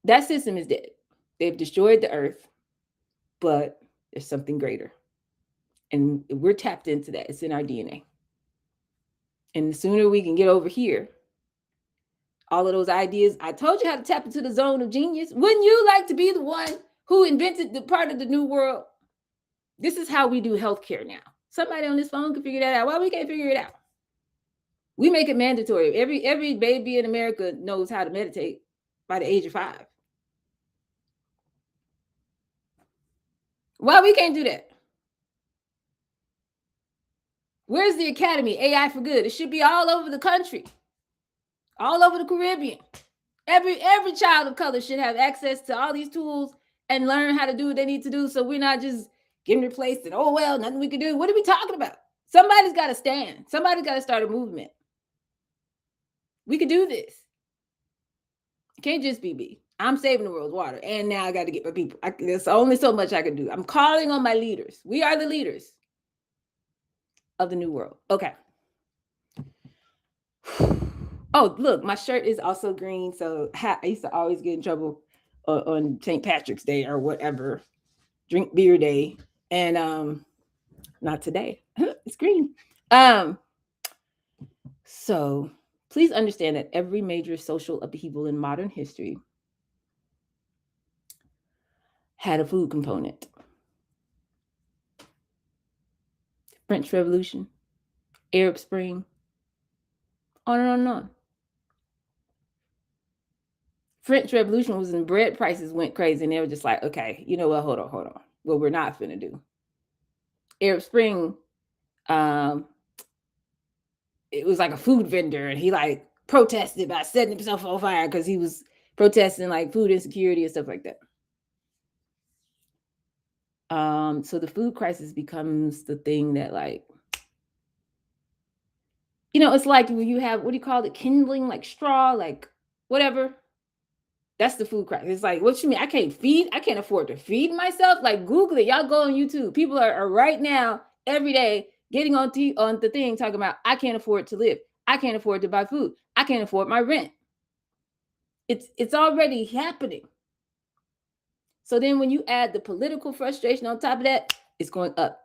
S1: That system is dead. They've destroyed the earth, but there's something greater. And we're tapped into that. It's in our DNA. And the sooner we can get over here, all of those ideas, I told you how to tap into the zone of genius. Wouldn't you like to be the one who invented the part of the new world? This is how we do healthcare now. Somebody on this phone can figure that out. Why we can't figure it out? We make it mandatory. Every baby in America knows how to meditate by the age of 5. Why we can't do that? Where's the academy? AI for Good. It should be all over the country, all over the Caribbean. Every child of color should have access to all these tools and learn how to do what they need to do, so we're not just getting replaced and, oh, well, nothing we can do. What are we talking about? Somebody's got to stand. Somebody's got to start a movement. We could do this. It can't just be me. I'm saving the world's water, and now I got to get my people. There's only so much I can do. I'm calling on my leaders. We are the leaders of the new world. Okay. Oh, look, my shirt is also green. So I used to always get in trouble on St. Patrick's Day or whatever, drink beer day. And not today. It's green. So please understand that every major social upheaval in modern history had a food component. French Revolution, Arab Spring, on and on and on. French Revolution was when bread prices went crazy, and they were just like, okay, you know what? Hold on. What we're not finna do. Arab Spring, it was like a food vendor, and he like protested by setting himself on fire because he was protesting like food insecurity and stuff like that. So the food crisis becomes the thing that, like, it's like when you have, what do you call it? Kindling, like straw, like whatever. That's the food crisis. It's like, what you mean? I can't afford to feed myself. Like, Google it. Y'all go on YouTube. People are right now, every day, getting on the thing talking about, I can't afford to live. I can't afford to buy food. I can't afford my rent. It's already happening. So then when you add the political frustration on top of that, it's going up.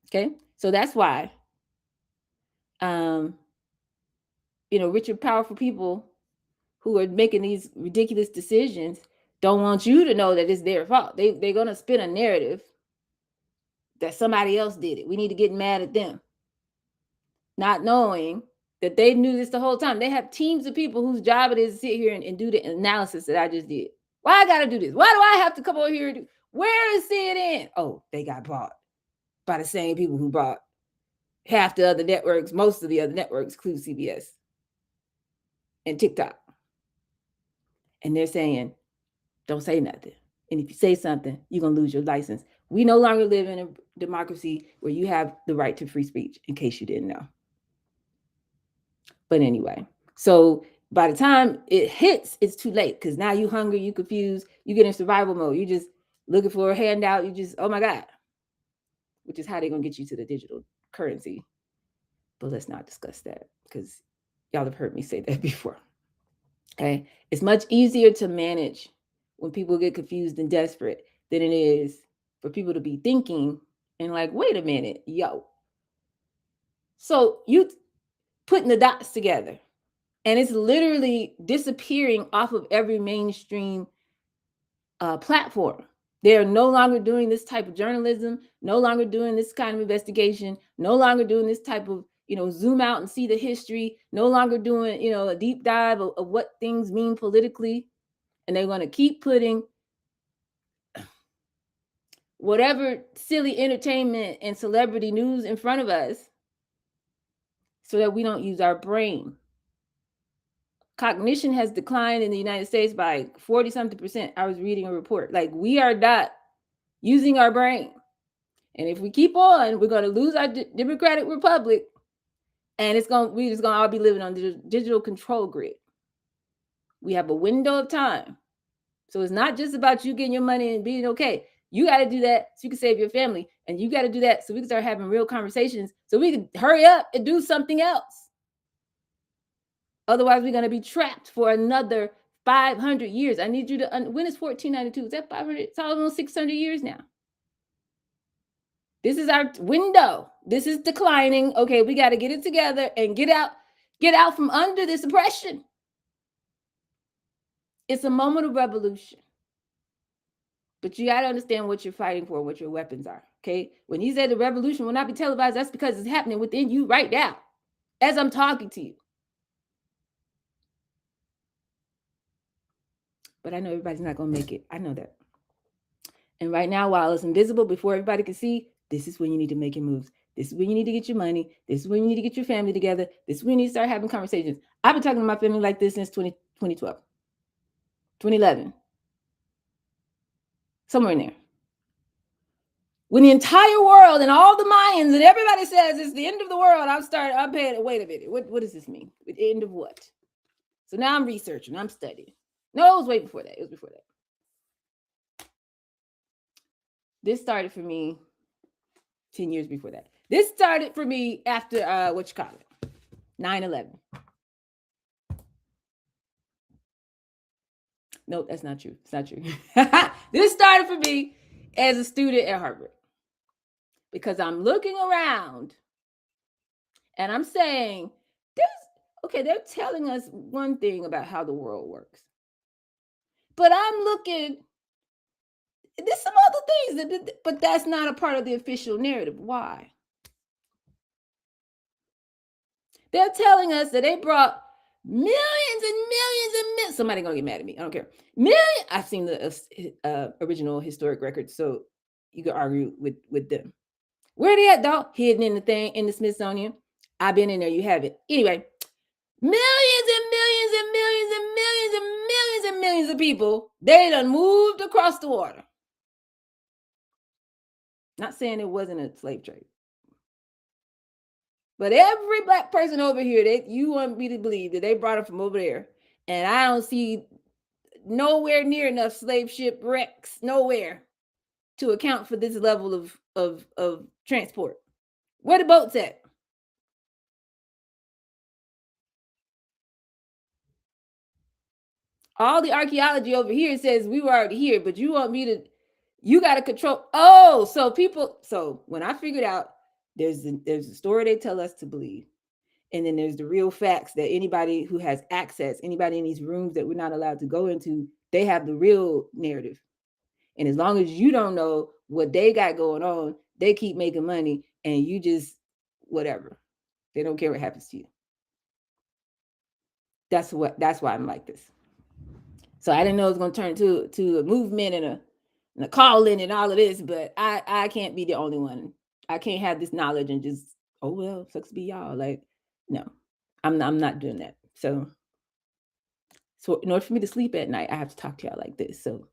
S1: Okay? So that's why rich and powerful people who are making these ridiculous decisions don't want you to know that it's their fault. They're going to spin a narrative that somebody else did it. We need to get mad at them. Not knowing that they knew this the whole time. They have teams of people whose job it is to sit here and do the analysis that I just did. Why I got to do this? Why do I have to come over here? Where is CNN? Oh, they got bought by the same people who bought half the other networks, most of the other networks, including CBS and TikTok. And they're saying, don't say nothing. And if you say something, you're going to lose your license. We no longer live in a democracy where you have the right to free speech, in case you didn't know. But anyway, so by the time it hits, it's too late, because now you're hungry, you're confused, you get in survival mode. You're just looking for a handout. You just, oh my God, which is how they're going to get you to the digital currency. But let's not discuss that, because y'all have heard me say that before. Okay. It's much easier to manage when people get confused and desperate than it is for people to be thinking and like, wait a minute, yo. So you putting the dots together, and it's literally disappearing off of every mainstream platform. They're no longer doing this type of journalism, no longer doing this kind of investigation, no longer doing this type of, zoom out and see the history, no longer doing, a deep dive of what things mean politically. And they're going to keep putting whatever silly entertainment and celebrity news in front of us so that we don't use our brain. Cognition has declined in the United States by 40-something%. I was reading a report. Like, we are not using our brain. And if we keep on, we're going to lose our democratic republic. And we're just going to all be living on the digital control grid. We have a window of time. So it's not just about you getting your money and being okay. You got to do that so you can save your family. And you got to do that so we can start having real conversations, so we can hurry up and do something else. Otherwise, we're going to be trapped for another 500 years. I need you to, when is 1492? Is that 500? It's almost 600 years now. This is our window. This is declining. Okay, we got to get it together and get out from under this oppression. It's a moment of revolution. But you got to understand what you're fighting for, what your weapons are. Okay. When he said the revolution will not be televised, that's because it's happening within you right now, as I'm talking to you. But I know everybody's not going to make it. I know that. And right now, while it's invisible, before everybody can see, this is when you need to make your moves. This is when you need to get your money. This is when you need to get your family together. This is when you need to start having conversations. I've been talking to my family like this since 2012, 2011, somewhere in there. When the entire world and all the Mayans and everybody says it's the end of the world, I'm paying, wait a minute, what does this mean? The end of what? So now I'm researching, I'm studying. No, it was way before that. It was before that. This started for me 10 years before that. This started for me after, 9/11. No, that's not true. It's not true. This started for me as a student at Harvard, because I'm looking around and I'm saying, they're telling us one thing about how the world works. But I'm looking, there's some other things, but that's not a part of the official narrative. Why? They're telling us that they brought millions and millions and millions. Somebody's going to get mad at me. I don't care. I've seen the original historic records, so you can argue with them. Where they at, dog? Hidden in the Smithsonian. I've been in there. You have it. Anyway, millions and millions and millions and millions and millions and millions of people, they done moved across the water. Not saying it wasn't a slave trade. But every black person over here, you want me to believe that they brought it from over there. And I don't see nowhere near enough slave ship wrecks, nowhere, to account for this level of transport. Where the boats at? All the archaeology over here says we were already here, but you want me to, you got to control. Oh, so when I figured out there's a story they tell us to believe. And then there's the real facts that anybody who has access, anybody in these rooms that we're not allowed to go into, they have the real narrative. And as long as you don't know what they got going on, they keep making money and you just whatever. They don't care what happens to you. That's why I'm like this. So I didn't know it was going to turn to a movement and a call-in and all of this, but I can't be the only one. I can't have this knowledge and just, oh well, sucks to be y'all. Like, no, I'm not doing that. So in order for me to sleep at night, I have to talk to y'all like this. So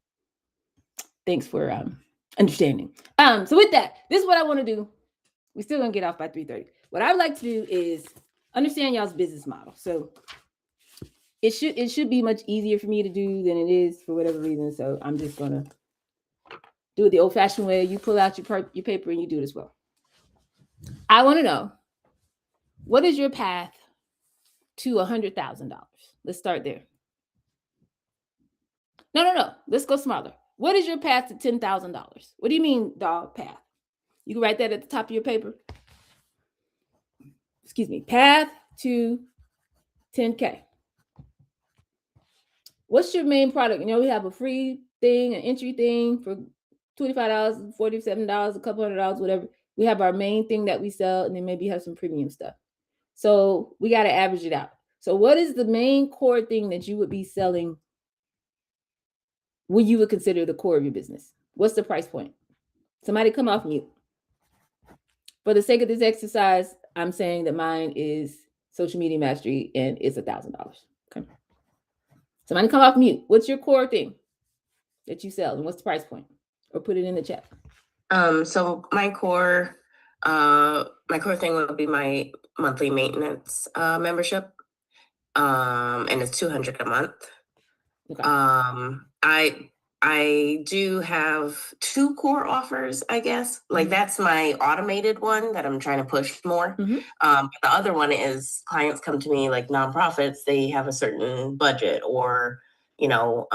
S1: thanks for understanding. So with that, this is what I want to do. We're still gonna get off by 3:30. What I would like to do is understand y'all's business model. So it should be much easier for me to do than it is for whatever reason. So I'm just gonna do it the old-fashioned way. You pull out your paper and you do it as well. I want to know, what is your path to $100,000? Let's start there. No. Let's go smaller. What is your path to $10,000? What do you mean, dog, path? You can write that at the top of your paper. Excuse me. Path to 10K. What's your main product? You know, we have a free thing, an entry thing for $25, $47, a couple $100, whatever. We have our main thing that we sell, and then maybe have some premium stuff. So we got to average it out. So what is the main core thing that you would be selling? What you would consider the core of your business? What's the price point? Somebody come off mute. For the sake of this exercise, I'm saying that mine is social media mastery and it's $1,000. Okay. Somebody come off mute. What's your core thing that you sell and what's the price point? Or put it in the chat.
S2: So my core thing would be my monthly maintenance membership. And it's $200 a month. Okay. I do have 2 core offers, I guess. Like that's my automated one that I'm trying to push more. The other one is clients come to me like nonprofits, they have a certain budget or, you know,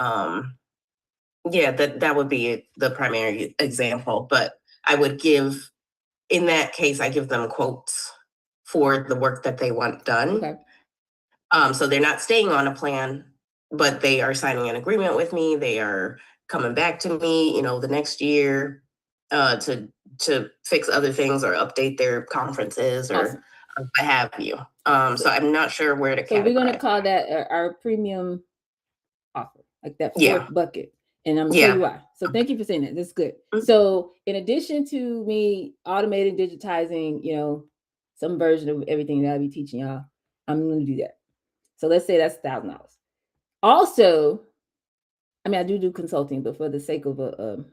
S2: that would be the primary example. But I would give, in that case, I give them quotes for the work that they want done. Okay. So they're not staying on a plan, but they are signing an agreement with me. They are coming back to me, you know, the next year to fix other things or update their conferences or what have you. So I'm not sure where to.
S1: So we're going to call that our premium offer, like that fourth bucket. And I'm going to tell you why. So thank you for saying that. That's good. So in addition to me automating, digitizing, you know, some version of everything that I'll be teaching y'all, I'm going to do that. So let's say that's $1,000. Also, I mean, I do consulting, but for the sake of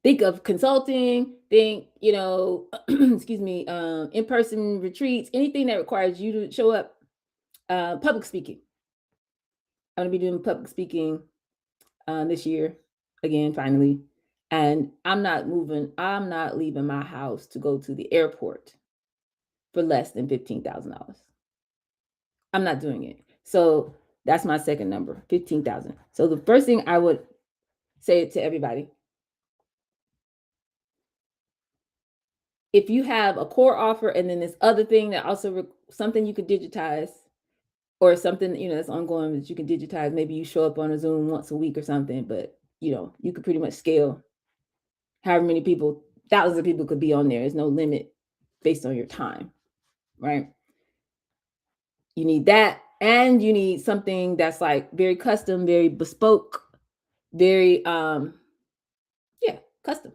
S1: think of consulting, you know, excuse me, in-person retreats, anything that requires you to show up, public speaking. I'm going to be doing public speaking this year, again, finally. And I'm not leaving my house to go to the airport for less than $15,000. I'm not doing it. So that's my second number, 15,000. So the first thing I would say to everybody, if you have a core offer and then this other thing that also something you could digitize or something, you know, that's ongoing that you can digitize, maybe you show up on a Zoom once a week or something, but you know, you could pretty much scale however many people, thousands of people could be on there. There's no limit based on your time, right? You need that. And you need something that's like very custom, very bespoke, very, custom.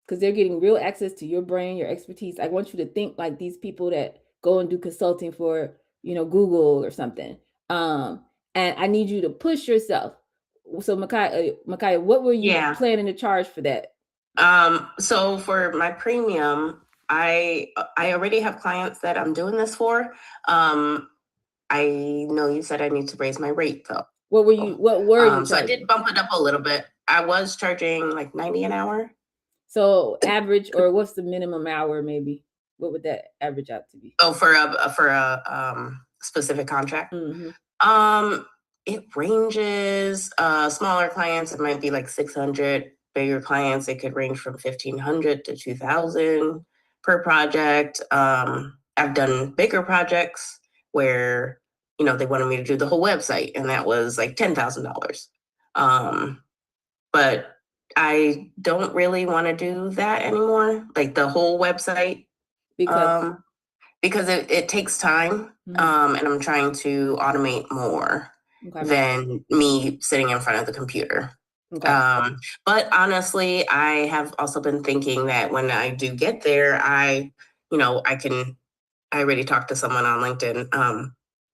S1: Because they're getting real access to your brain, your expertise. I want you to think like these people that go and do consulting for, you know, Google or something. And I need you to push yourself. So Micaiah, what were you planning to charge for that?
S2: So for my premium, I already have clients that I'm doing this for. I know you said I need to raise my rate though.
S1: What were you
S2: So I
S1: charging?
S2: did bump it up a little bit. I was charging like 90 an hour.
S1: So average, or what's the minimum hour maybe? What would that average out to be?
S2: Oh, for a specific contract.
S1: Mm-hmm.
S2: It ranges. Smaller clients, it might be like 600. Bigger clients, it could range from 1,500 to 2,000 per project. I've done bigger projects where, you know, they wanted me to do the whole website, and that was like $10,000. But I don't really want to do that anymore, like the whole website, because it takes time, and I'm trying to automate more than me sitting in front of the computer. But honestly, I have also been thinking that when I do get there, I already talked to someone on LinkedIn.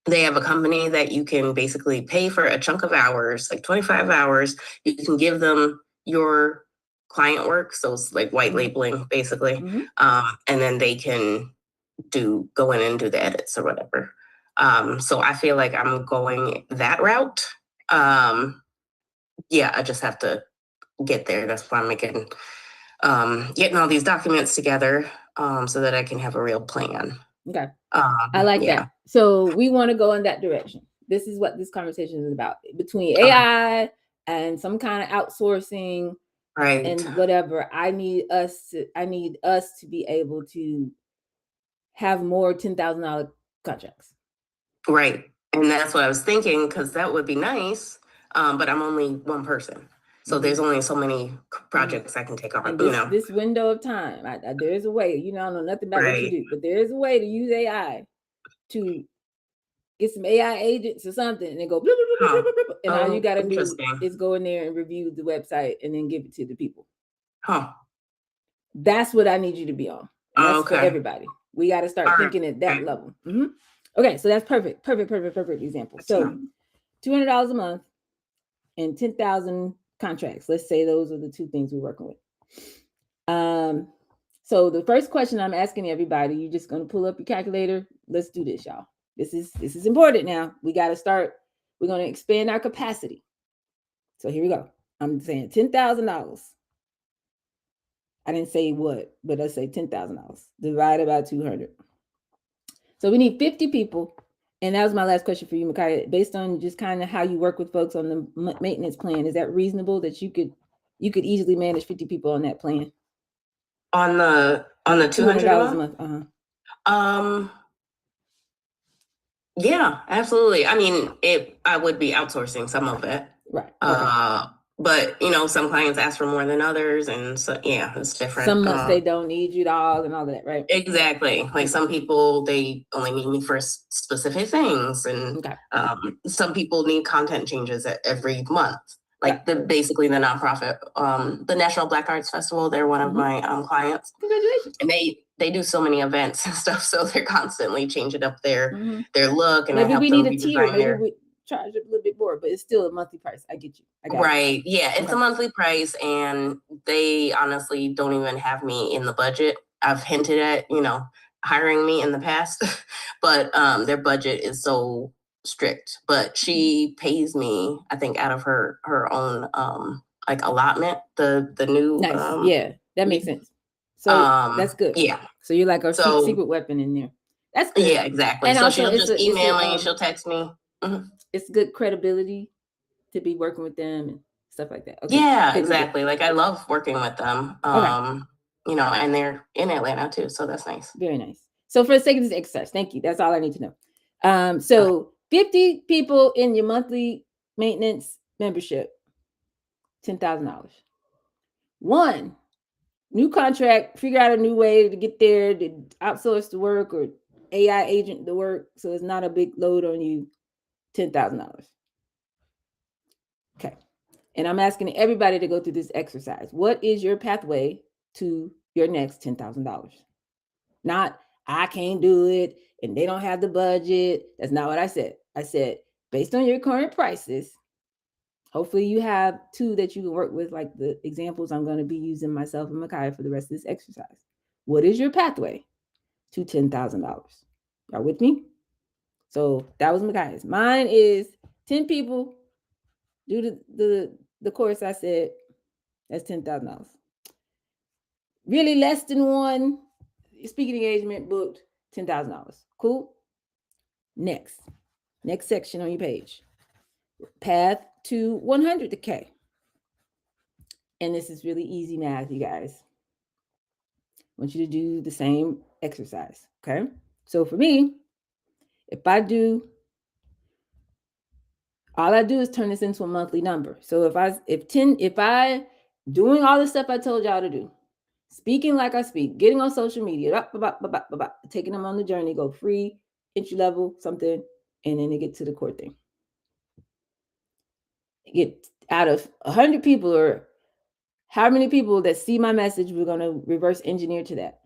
S2: They have a company that you can basically pay for a chunk of hours, like 25 hours. You can give them your client work. So it's like white labeling, basically. And then they can go in and do the edits or whatever. So I feel like I'm going that route. Yeah, I just have to get there. That's why I'm getting all these documents together, so that I can have a real plan.
S1: Okay. I like that. So we want to go in that direction. This is what this conversation is about, between AI and some kind of outsourcing,
S2: right?
S1: And whatever. I need us to be able to have more $10,000 contracts.
S2: Right. And that's what I was thinking, because that would be nice. But I'm only one person. So there's only so many projects I can take on.
S1: And this window of time, there is a way. I don't know nothing about what you do, but there is a way to use AI to get some AI agents or something, and then go, blah, blah, blah, blah, blah, blah, and all you got to do is go in there and review the website and then give it to the people. That's what I need you to be on. And that's for everybody. We got to start thinking at that level. Okay, so that's perfect example. So $200 a month and 10,000 contracts. Let's say those are the two things we're working with. So the first question I'm asking everybody, you're just going to pull up your calculator. Let's do this, y'all. This is important now. We got to start. We're going to expand our capacity. So here we go. I'm saying $10,000. I didn't say what, but let's say $10,000 divided by 200. So we need 50 people. And that was my last question for you, Micaiah. Based on just kind of how you work with folks on the maintenance plan, is that reasonable that you could easily manage 50 people on that plan?
S2: On the $200
S1: a month?
S2: Yeah, absolutely. I mean, I would be outsourcing some of it.
S1: Right.
S2: But some clients ask for more than others, and so yeah, it's different.
S1: Some months they don't need you all and all that, right?
S2: Exactly. Like some people, they only need me for specific things, and some people need content changes every month. Like basically the nonprofit, the National Black Arts Festival, they're one of my clients.
S1: Congratulations.
S2: And they do so many events and stuff, so they're constantly changing up their look, and
S1: maybe
S2: I help
S1: we
S2: them
S1: need a tier. Maybe we charge a little bit more, but it's still a monthly price. I get you.
S2: Right. Yeah, it's a monthly price, and they honestly don't even have me in the budget. I've hinted at, hiring me in the past, but their budget is so strict. But she pays me, I think, out of her own like allotment, the new
S1: nice. Yeah, that makes sense. So that's good.
S2: Yeah.
S1: So you're like a secret weapon in there. That's good.
S2: Yeah, exactly. And so she'll just email me, she'll text me.
S1: It's good credibility to be working with them and stuff like that. Okay.
S2: Yeah, exactly. Like I love working with them. And they're in Atlanta too, so that's nice.
S1: Very nice. So for the sake of this exercise, thank you. That's all I need to know. So 50 people in your monthly maintenance membership, $10,000. One, new contract, figure out a new way to get there, to outsource the work or AI agent the work, so it's not a big load on you, $10,000. Okay. And I'm asking everybody to go through this exercise. What is your pathway to your next $10,000? Not, I can't do it and they don't have the budget. That's not what I said. I said, based on your current prices, Hopefully you have 2 that you can work with, like the examples I'm going to be using myself and Micaiah for the rest of this exercise. What is your pathway to $10,000? Y'all with me? So that was Micaiah's. Mine is 10 people do the course I said. That's $10,000. Really less than 1 speaking engagement booked, $10,000. Cool. Next section on your page. Path to 100K. And this is really easy math, you guys. I want you to do the same exercise. Okay. So for me, if I do, all I do is turn this into a monthly number. So if I doing all the stuff I told y'all to do, speaking like I speak, getting on social media, taking them on the journey, go free, entry level, something, and then they get to the core thing. Get out of 100 people, or how many people that see my message, we're going to reverse engineer to that.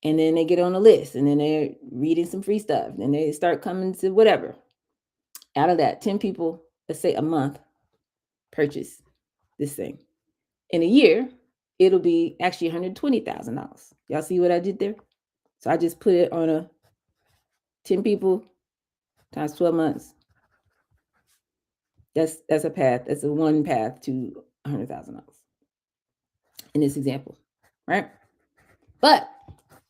S1: And then they get on the list, and then they're reading some free stuff, and they start coming to whatever. Out of that, 10 people, let's say a month, purchase this thing. In a year, it'll be actually $120,000. Y'all see what I did there? So I just put it on a 10 people times 12 months. That's a path. That's a one path to $100,000 in this example, right? But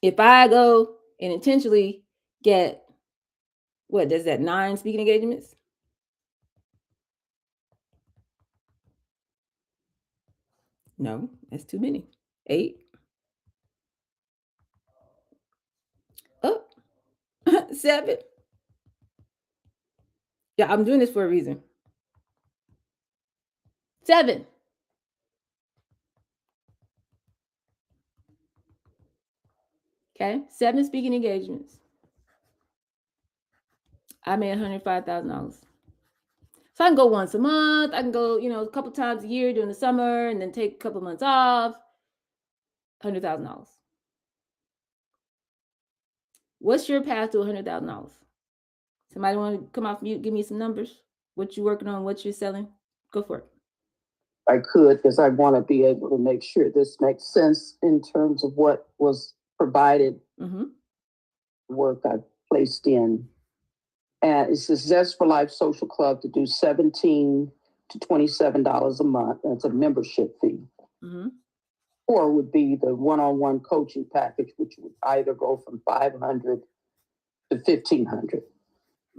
S1: if I go and intentionally get, what does that, 9 speaking engagements? No, that's too many. 8. Oh, 7. Yeah, I'm doing this for a reason. 7. Okay, 7 speaking engagements. I made $105,000. So I can go once a month. I can go, a couple times a year during the summer, and then take a couple months off. $100,000. What's your path to $100,000? Somebody want to come off mute, give me some numbers? What you working on? What you're selling? Go for it.
S4: I could, because I want to be able to make sure this makes sense in terms of what was provided, work I placed in. And it's the Zest for Life Social Club to do $17 to $27 a month. That's a membership fee. Or would be the one-on-one coaching package, which would either go from $500 to $1,500.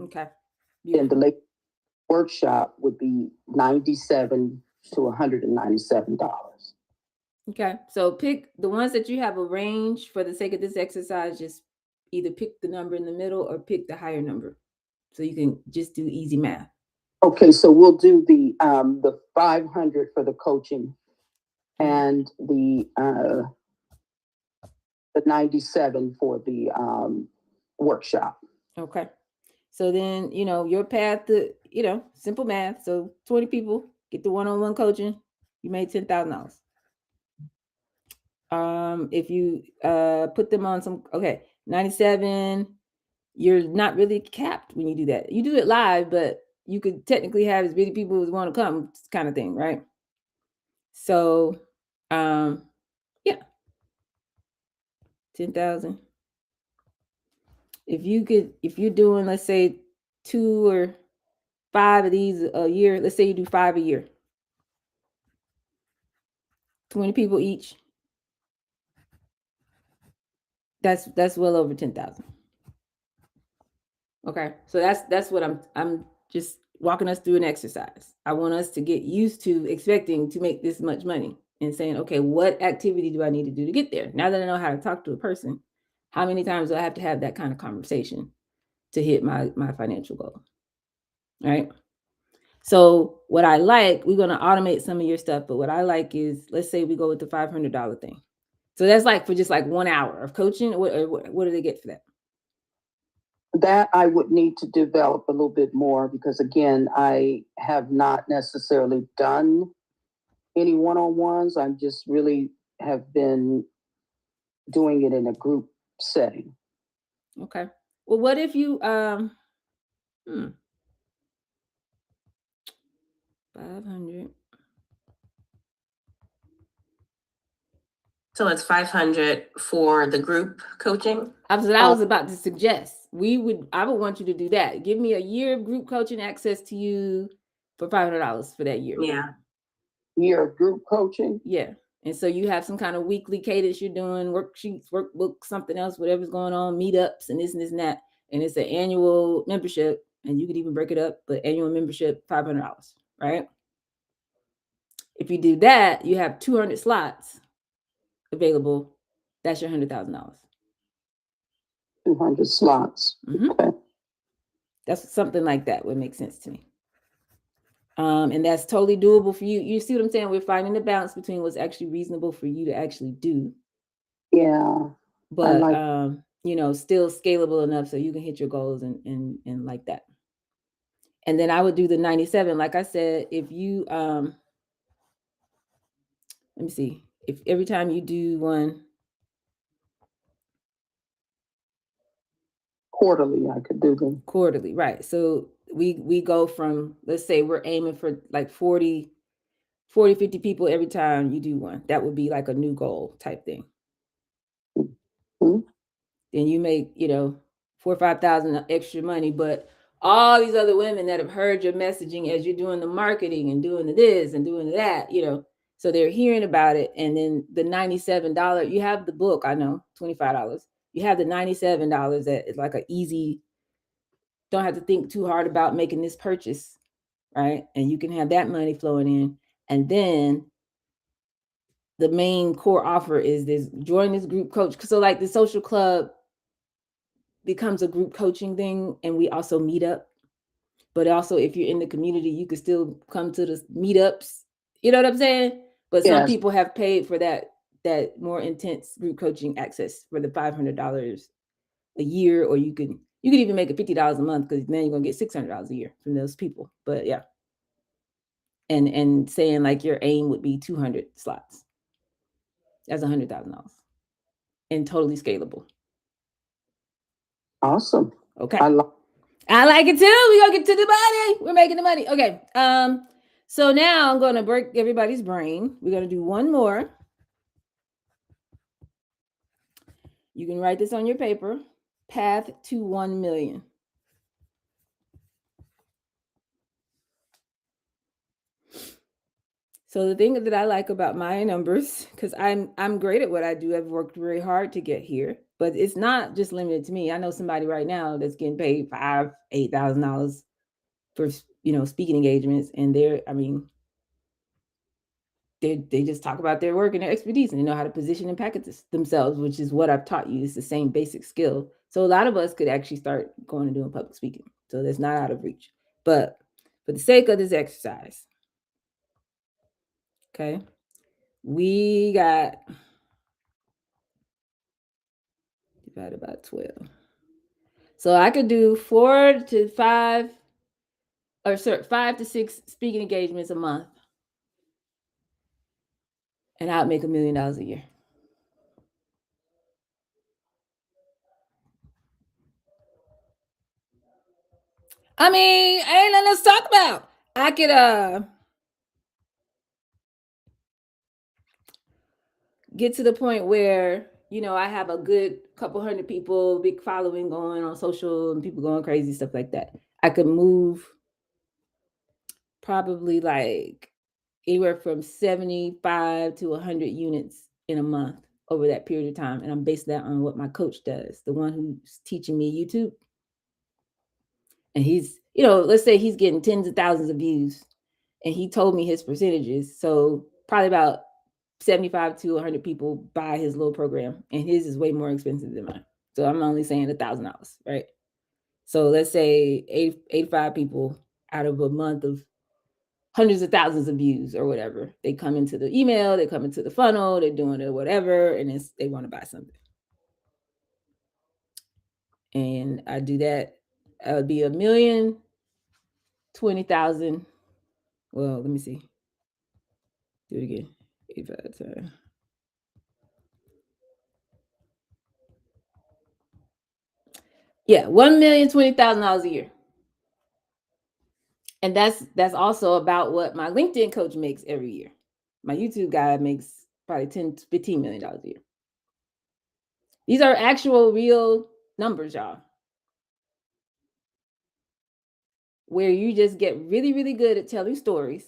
S1: Okay.
S4: And the late workshop would be $97 to $197.
S1: Okay. So pick the ones that you have a range for the sake of this exercise. Just either pick the number in the middle or pick the higher number, so you can just do easy math.
S4: Okay, so we'll do the 500 for the coaching and the 97 for the workshop.
S1: Okay. So then, your path to, simple math. So 20 people get the one-on-one coaching, you made $10,000. If you put them on some, 97, you're not really capped when you do that. You do it live, but you could technically have as many people as want to come, kind of thing, right? So, yeah, 10,000. If you're doing, let's say 2 or 5 of these a year, let's say you do 5 a year, 20 people each. That's well over 10,000. Okay, so that's what I'm just walking us through an exercise. I want us to get used to expecting to make this much money and saying, okay, what activity do I need to do to get there? Now that I know how to talk to a person, how many times do I have to have that kind of conversation to hit my financial goal? All right. So what I like, we're going to automate some of your stuff, but what I like is, let's say we go with the $500 thing. So that's like for just like 1 hour of coaching. What do they get for that?
S4: That I would need to develop a little bit more, because again, I have not necessarily done any one-on-ones. I just really have been doing it in a group setting.
S1: Okay. Well, what if you 500.
S2: So it's 500 for the group coaching.
S1: That's what I was about to suggest. I would want you to do that. Give me a year of group coaching access to you for $500 for that year.
S2: Yeah.
S4: Year of group coaching.
S1: Yeah. And so you have some kind of weekly cadence you're doing, worksheets, workbooks, something else, whatever's going on, meetups and this and that. And it's an annual membership, and you could even break it up, but annual membership, $500, right? If you do that, you have 200 slots available. That's your $100,000.
S4: 200 slots.
S1: Mm-hmm.
S4: Okay.
S1: That's something like that would make sense to me. And that's totally doable for you. You see what I'm saying? We're finding the balance between what's actually reasonable for you to actually do.
S4: Yeah.
S1: But still scalable enough so you can hit your goals and like that. And then I would do the 97. Like I said, if you let me see, if every time you do one
S4: quarterly, I could do them
S1: quarterly, right? So we go from, let's say we're aiming for like 40, 50 people every time you do one. That would be like a new goal type thing.
S4: Mm-hmm.
S1: Then you make, 4,000 or 5,000 extra money, but all these other women that have heard your messaging as you're doing the marketing and doing this and doing that, so they're hearing about it. And then the $97, you have the book, I know, $25. You have the $97 that is like an easy, don't have to think too hard about making this purchase, right? And you can have that money flowing in. And then the main core offer is this: join this group coach. So like the social club becomes a group coaching thing, and we also meet up. But also, if you're in the community, you could still come to the meetups. You know what I'm saying? But some people have paid for that more intense group coaching access for the $500 a year, or you could even make it $50 a month, because then you're gonna get $600 a year from those people. But yeah, and saying like your aim would be 200 slots. That's $100,000 and totally scalable.
S4: Awesome.
S1: Okay. I like it too. We're gonna get to the money. We're making the money. Okay. So now I'm gonna break everybody's brain. We're gonna do one more. You can write this on your paper. Path to 1 million. So the thing that I like about my numbers, because I'm great at what I do, I've worked very hard to get here, but it's not just limited to me. I know somebody right now that's getting paid $5,000, $8,000 for speaking engagements, and they just talk about their work and their expertise, and they know how to position and package themselves, which is what I've taught you. It's the same basic skill. So a lot of us could actually start going and doing public speaking. So that's not out of reach. But for the sake of this exercise, okay, we got divided by 12. So I could do 5 to 6 speaking engagements a month, and I'd make $1 million a year. I mean, ain't nothing else to talk about. I could get to the point where, I have a good couple hundred people, big following going on social, and people going crazy, stuff like that. I could move probably like anywhere from 75 to 100 units in a month over that period of time. And I'm based that on what my coach does, the one who's teaching me YouTube. And he's, let's say he's getting tens of thousands of views, and he told me his percentages. So probably about 75 to 100 people buy his little program, and his is way more expensive than mine. So I'm only saying $1,000, right? So let's say 85 people out of a month of hundreds of thousands of views or whatever. They come into the email, they come into the funnel, they're doing it, whatever, and they want to buy something. And I do that. That would be 1,020,000. Well, let me see. Do it again. 85 times. Yeah, $1,020,000 a year. And that's also about what my LinkedIn coach makes every year. My YouTube guy makes probably $10-15 million a year. These are actual real numbers, y'all. Where you just get really, really good at telling stories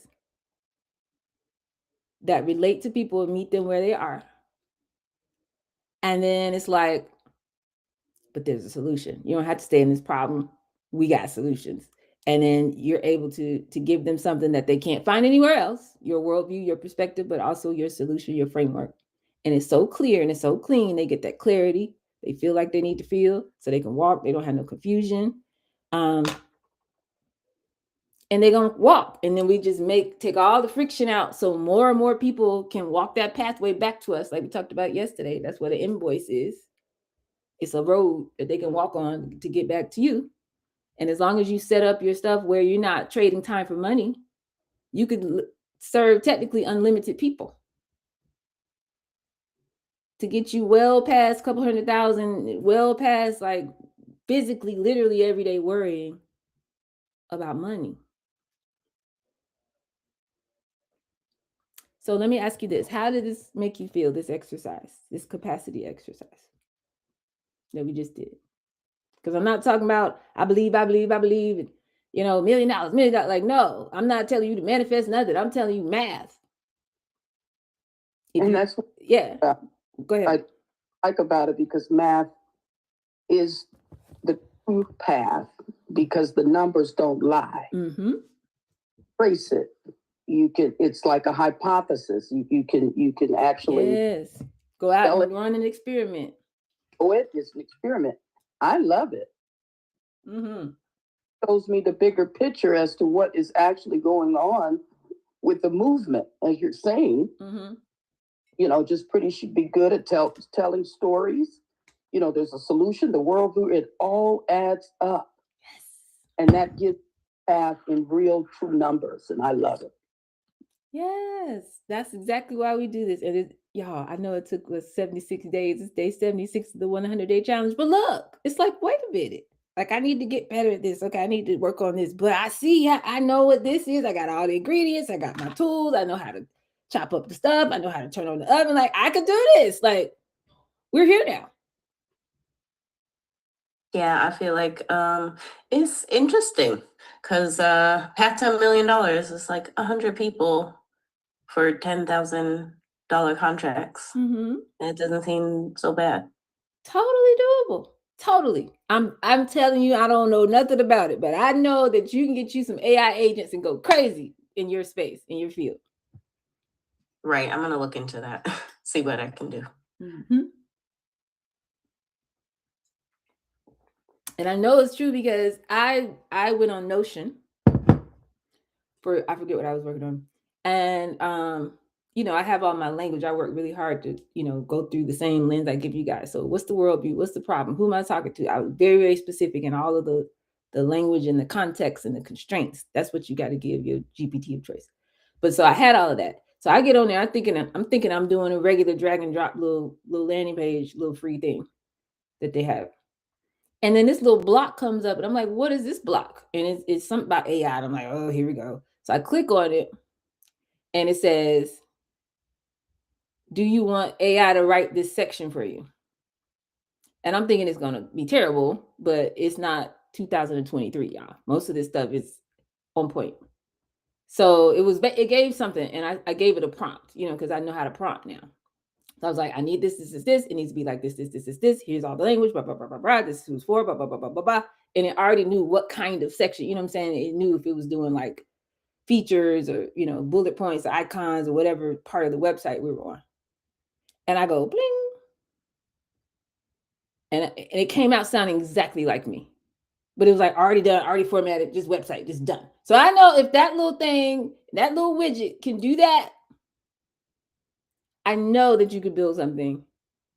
S1: that relate to people and meet them where they are. And then it's like, but there's a solution. You don't have to stay in this problem. We got solutions. And then you're able to give them something that they can't find anywhere else, your worldview, your perspective, but also your solution, your framework. And it's so clear and it's so clean. They get that clarity. They feel like they need to feel so they can walk. They don't have no confusion. And they're going to walk. And then we just take all the friction out so more and more people can walk that pathway back to us, like we talked about yesterday. That's what an invoice is. It's a road that they can walk on to get back to you. And as long as you set up your stuff where you're not trading time for money, you could serve technically unlimited people to get you well past a couple 100,000, well past like physically, literally every day worrying about money. So let me ask you this. How did this make you feel, this exercise, this capacity exercise that we just did? Because I'm not talking about, I believe, and, $1 million. Like, no, I'm not telling you to manifest nothing. I'm telling you math.
S4: And that's what
S1: go ahead.
S4: I like about it, because math is the true path, because the numbers don't lie.
S1: Mm-hmm.
S4: Trace it. It's like a hypothesis. You can actually
S1: go out and run an experiment.
S4: It's an experiment. I love it.
S1: Mm-hmm.
S4: Shows me the bigger picture as to what is actually going on with the movement, as you're saying.
S1: Mm-hmm.
S4: Just should be good at telling stories. There's a solution, the worldview, it all adds up.
S1: Yes.
S4: And that gives path in real true numbers, and I love it.
S1: Yes, that's exactly why we do this. And y'all, I know it took us 76 days. It's day 76 of the 100-day challenge. But look, it's like, wait a minute. Like, I need to get better at this. Okay, I need to work on this. But I know what this is. I got all the ingredients. I got my tools. I know how to chop up the stuff. I know how to turn on the oven. Like, I could do this. Like, we're here now.
S2: Yeah, I feel like it's interesting because Path to $1 million is like 100 people for $10,000 contracts.
S1: Mm-hmm.
S2: And it doesn't seem so bad.
S1: Totally doable. Totally. I'm telling you, I don't know nothing about it, but I know that you can get you some AI agents and go crazy in your space, in your field.
S2: Right. I'm going to look into that, see what I can do.
S1: Mm-hmm. And I know it's true because I went on Notion for, I forget what I was working on. And, I have all my language. I work really hard to, go through the same lens I give you guys. So what's the worldview? What's the problem? Who am I talking to? I was very, very specific in all of the language and the context and the constraints. That's what you got to give your GPT of choice. But so I had all of that. So I get on there. I'm thinking I'm doing a regular drag and drop little landing page, little free thing that they have. And then this little block comes up and I'm like, what is this block? And it's something about AI. And I'm like, oh, here we go. So I click on it and it says, do you want AI to write this section for you? And I'm thinking it's going to be terrible, but it's not 2023, y'all. Most of this stuff is on point. So it gave something, and I gave it a prompt, because I know how to prompt now. So I was like, I need this. It needs to be like this. Here's all the language, blah, blah, blah, blah, blah. This is who's for, blah, blah, blah, blah, blah, blah. And it already knew what kind of section, you know what I'm saying? It knew if it was doing like features or, bullet points, or icons, or whatever part of the website we were on. And I go, bling. And it came out sounding exactly like me. But it was like already done, already formatted, just website, just done. So I know if that little thing, that little widget can do that, I know that you could build something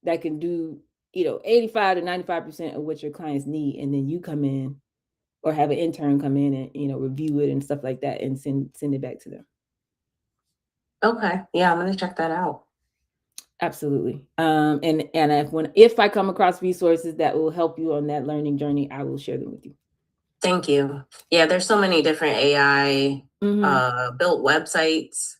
S1: that can do, 85 to 95% of what your clients need. And then you come in or have an intern come in and, review it and stuff like that and send it back to them.
S2: Okay. Yeah, I'm going to check that out.
S1: Absolutely. And if I come across resources that will help you on that learning journey, I will share them with you.
S2: Thank you. Yeah, there's so many different AI built websites.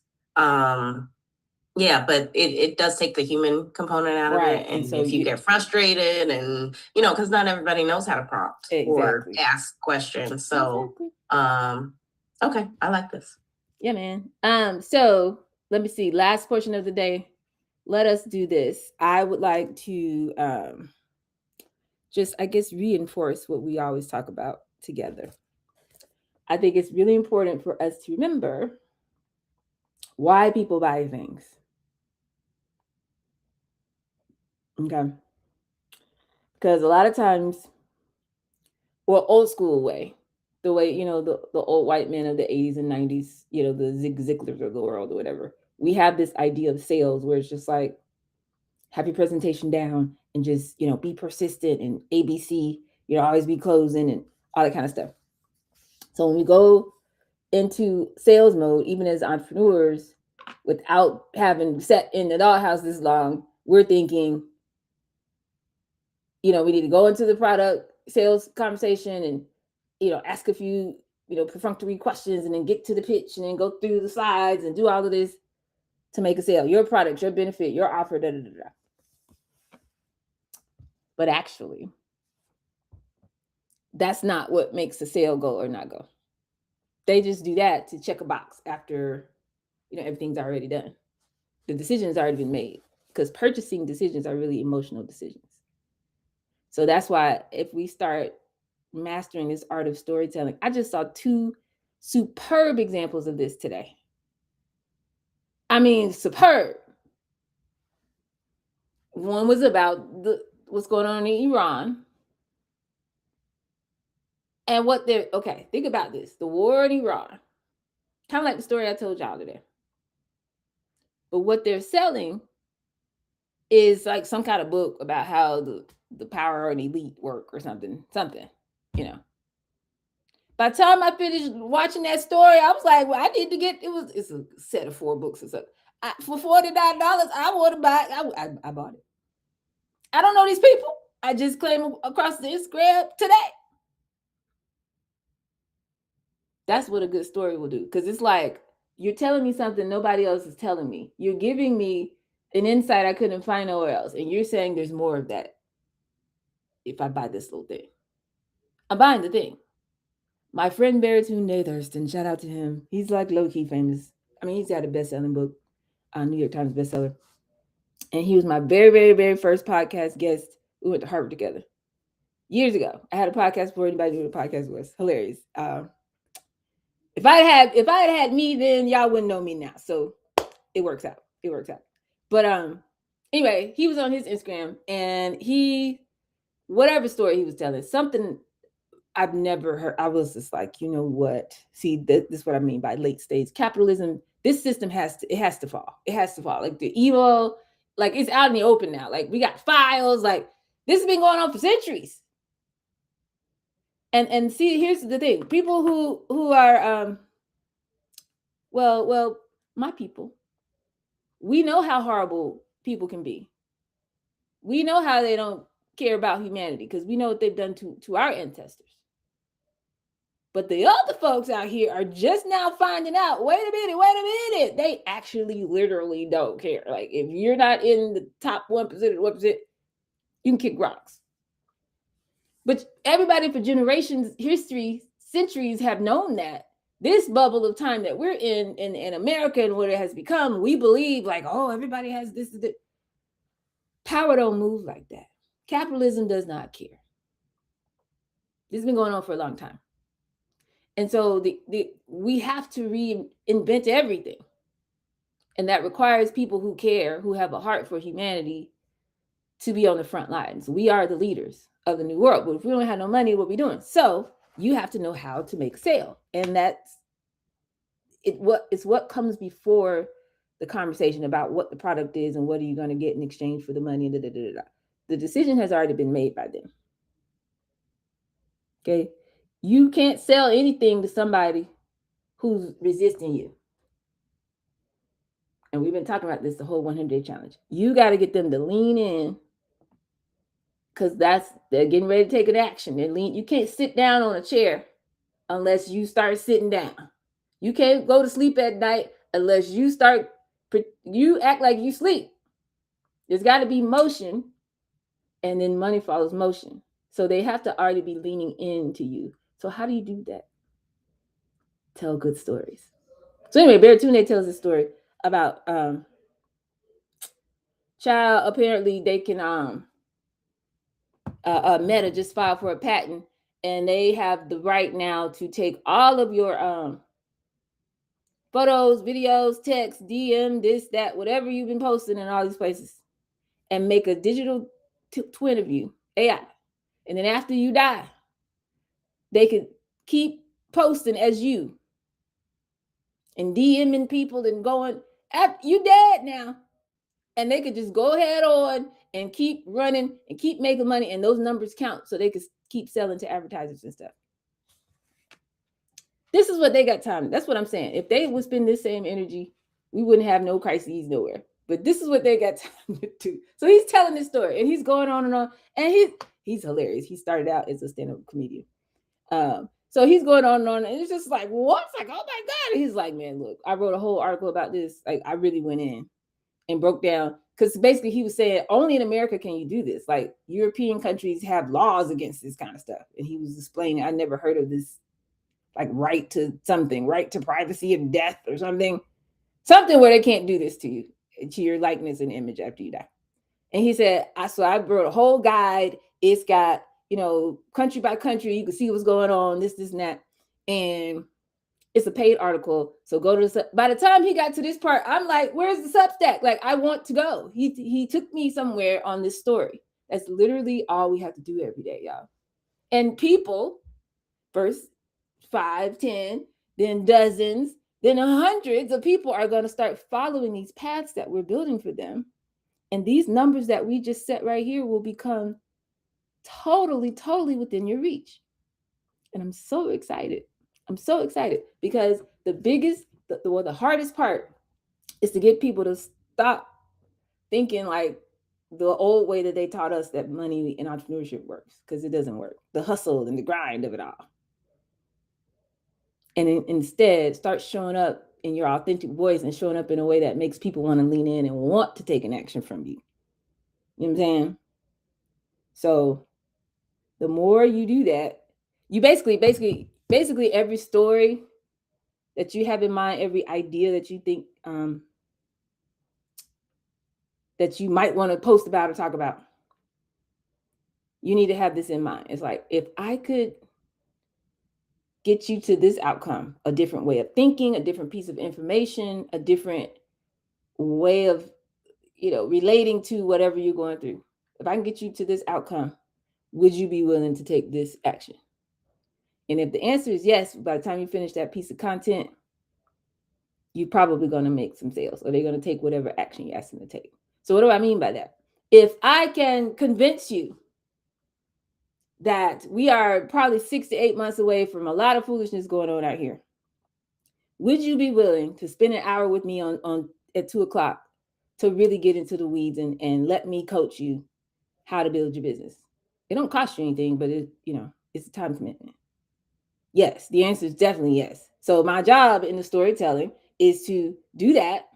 S2: Yeah, but it does take the human component out of it. And so if you get frustrated and, because not everybody knows how to prompt or ask questions. So, okay, I like this.
S1: Yeah, man. So let me see. Last portion of the day. Let us do this. I would like to just, I guess, reinforce what we always talk about together. I think it's really important for us to remember why people buy things. Okay. Because a lot of times, well, old school way, the way, the old white men of the 80s and 90s, the Zig Ziglars of the world or whatever, we have this idea of sales where it's just like, have your presentation down and just, be persistent and ABC, always be closing and all that kind of stuff. So when we go into sales mode, even as entrepreneurs, without having sat in the doghouse this long, we're thinking, we need to go into the product sales conversation and, ask a few, perfunctory questions and then get to the pitch and then go through the slides and do all of this to make a sale, your product, your benefit, your offer, da, da, da, da. But actually, that's not what makes a sale go or not go. They just do that to check a box after, everything's already done. The decision has already been made, because purchasing decisions are really emotional decisions. So that's why if we start mastering this art of storytelling, I just saw 2 superb examples of this today. I mean, superb. One was about what's going on in Iran. And what they're, okay, think about this. The war in Iran, kind of like the story I told y'all today. But what they're selling is like some kind of book about how the power and elite work or something. By the time I finished watching that story, I was like, well, I need to get, it's a set of 4 books or something. For $49, I want to buy it. I bought it. I don't know these people. I just claim them across the Instagram today. That's what a good story will do. Because it's like, you're telling me something nobody else is telling me. You're giving me an insight I couldn't find nowhere else. And you're saying there's more of that if I buy this little thing. I'm buying the thing. My friend Baritune Thurston, shout out to him. He's like low-key famous. I mean, he's got a best-selling book, New York Times bestseller. And he was my very, very, very first podcast guest. We went to Harvard together years ago. I had a podcast before anybody knew what a podcast was. Hilarious. If I had me, then y'all wouldn't know me now. So it works out. But anyway, he was on his Instagram and whatever story he was telling, something I've never heard. I was just like, you know what? See, this is what I mean by late stage capitalism. This system has to fall. It has to fall. Like the evil, like it's out in the open now. Like we got files. Like this has been going on for centuries. And see, here's the thing: people who are well, my people. We know how horrible people can be. We know how they don't care about humanity because we know what they've done to our ancestors. But the other folks out here are just now finding out, wait a minute. They actually literally don't care. Like if you're not in the top 1% of the 1%, you can kick rocks. But everybody for generations, history, centuries have known that this bubble of time that we're in America and what it has become, we believe like, oh, everybody has this. Power don't move like that. Capitalism does not care. This has been going on for a long time. And so we have to reinvent everything. And that requires people who care, who have a heart for humanity, to be on the front lines. We are the leaders of the new world. But if we don't have no money, what are we doing? So you have to know how to make a sale. And that's what comes before the conversation about what the product is and what are you going to get in exchange for the money. The decision has already been made by them. Okay. You can't sell anything to somebody who's resisting you. And we've been talking about this the whole 100-day challenge. You got to get them to lean in because they're getting ready to take an action. You can't sit down on a chair unless you start sitting down. You can't go to sleep at night unless you act like you sleep. There's got to be motion, and then money follows motion. So they have to already be leaning into you. So how do you do that? Tell good stories. So anyway, Baratunde tells a story about child. Apparently they can Meta just filed for a patent, and they have the right now to take all of your photos, videos, text, DM, this, that, whatever you've been posting in all these places, and make a digital twin of you, AI. And then after you die, they could keep posting as you and DMing people and going, you dead now. And they could just go ahead on and keep running and keep making money, and those numbers count so they could keep selling to advertisers and stuff. This is what they got time. That's what I'm saying. If they would spend this same energy, we wouldn't have no crises nowhere. But this is what they got time to do. So he's telling this story, and he's going on, and he's hilarious. He started out as a stand-up comedian. So he's going on, and it's just like, what? It's like, oh my God. And he's like, man, look, I wrote a whole article about this. Like, I really went in and broke down, because basically he was saying only in America can you do this. Like, European countries have laws against this kind of stuff. And he was explaining, I never heard of this, like right to something, right to privacy of death or something where they can't do this to you, to your likeness and image after you die. And he said, I wrote a whole guide. It's got, country by country, you can see what's going on, this and that. And it's a paid article. So go to by the time he got to this part, I'm like, where's the Substack? Like, I want to go. He took me somewhere on this story. That's literally all we have to do every day, y'all. And people, first 5, 10, then dozens, then hundreds of people are going to start following these paths that we're building for them. And these numbers that we just set right here will become totally, totally within your reach. And I'm so excited. I'm so excited because the hardest part is to get people to stop thinking like the old way that they taught us that money and entrepreneurship works, because it doesn't work. The hustle and the grind of it all. And instead start showing up in your authentic voice and showing up in a way that makes people want to lean in and want to take an action from you. You know what I'm saying? So the more you do that, you basically every story that you have in mind, every idea that you think that you might want to post about or talk about, you need to have this in mind. It's like, if I could get you to this outcome, a different way of thinking, a different piece of information, a different way of, relating to whatever you're going through. If I can get you to this outcome, would you be willing to take this action? And if the answer is yes, by the time you finish that piece of content, you're probably going to make some sales, or they're going to take whatever action you ask them to take. So what do I mean by that? If I can convince you that we are probably 6 to 8 months away from a lot of foolishness going on out here, would you be willing to spend an hour with me on at 2:00 to really get into the weeds and let me coach you how to build your business? It don't cost you anything, but it's a time commitment. Yes, the answer is definitely yes. So my job in the storytelling is to do that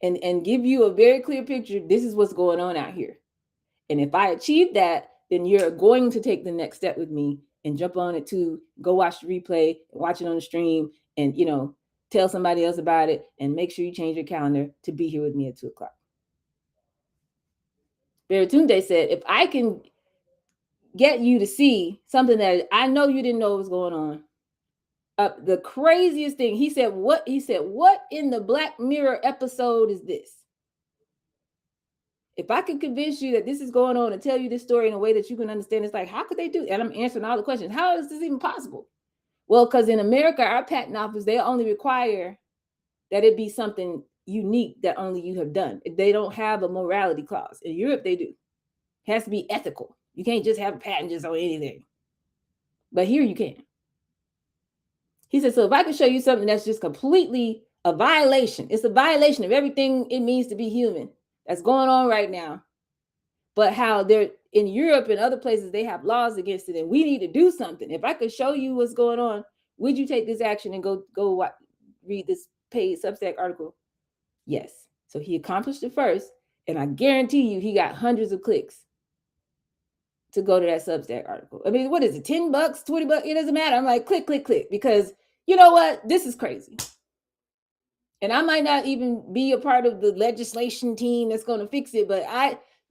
S1: and give you a very clear picture. This is what's going on out here. And if I achieve that, then you're going to take the next step with me and jump on it too. Go watch the replay, watch it on the stream, and tell somebody else about it, and make sure you change your calendar to be here with me at 2:00. Baratunde said, if I can get you to see something that I know you didn't know was going on. The craziest thing, he said, what in the Black Mirror episode is this? If I can convince you that this is going on and tell you this story in a way that you can understand, it's like, how could they do it? And I'm answering all the questions. How is this even possible? Well, because in America, our patent office, they only require that it be something unique that only you have done. They don't have a morality clause. In Europe, they do. It has to be ethical. You can't just have a patent just on anything. But here you can. He said, so if I can show you something that's just completely a violation, it's a violation of everything it means to be human that's going on right now, but how in Europe and other places, they have laws against it, and we need to do something. If I could show you what's going on, would you take this action and go read this paid Substack article? Yes. So he accomplished it first, and I guarantee you he got hundreds of clicks to go to that Substack article. I mean, what is it, $10, $20? It doesn't matter. I'm like, click, click, click, because you know what? This is crazy. And I might not even be a part of the legislation team that's going to fix it, but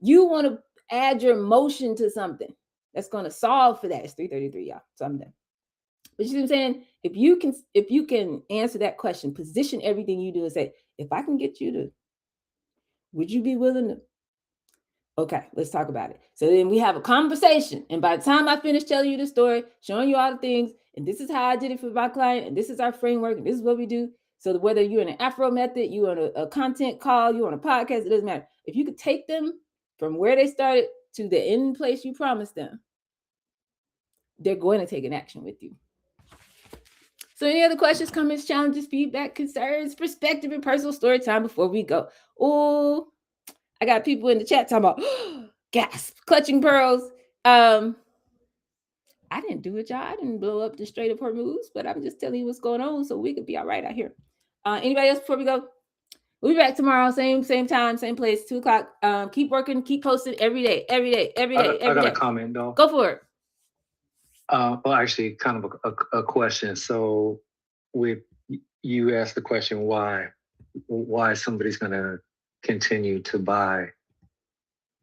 S1: you want to add your emotion to something that's going to solve for that. It's 3:33, y'all. So I'm done. But you see what I'm saying? If you can answer that question, position everything you do and say, if I can get you to, would you be willing to? Okay, let's talk about it. So then we have a conversation. And by the time I finish telling you the story, showing you all the things, and this is how I did it for my client, and this is our framework, and this is what we do. So whether you're in an Afro method, you're on a content call, you're on a podcast, it doesn't matter. If you could take them from where they started to the end place you promised them, they're going to take an action with you. So any other questions, comments, challenges, feedback, concerns, perspective, and personal story time before we go? Oh, I got people in the chat talking about gasp, clutching pearls. I didn't do it, y'all. I didn't blow up the Strait of Hormuz, but I'm just telling you what's going on so we could be all right out here. Anybody else before we go? We'll be back tomorrow, same time, same place, 2:00. Keep working, keep posting every day. I got
S5: a comment though.
S1: Go for it.
S5: Well, actually, kind of a question. So, you asked the question why somebody's going to continue to buy,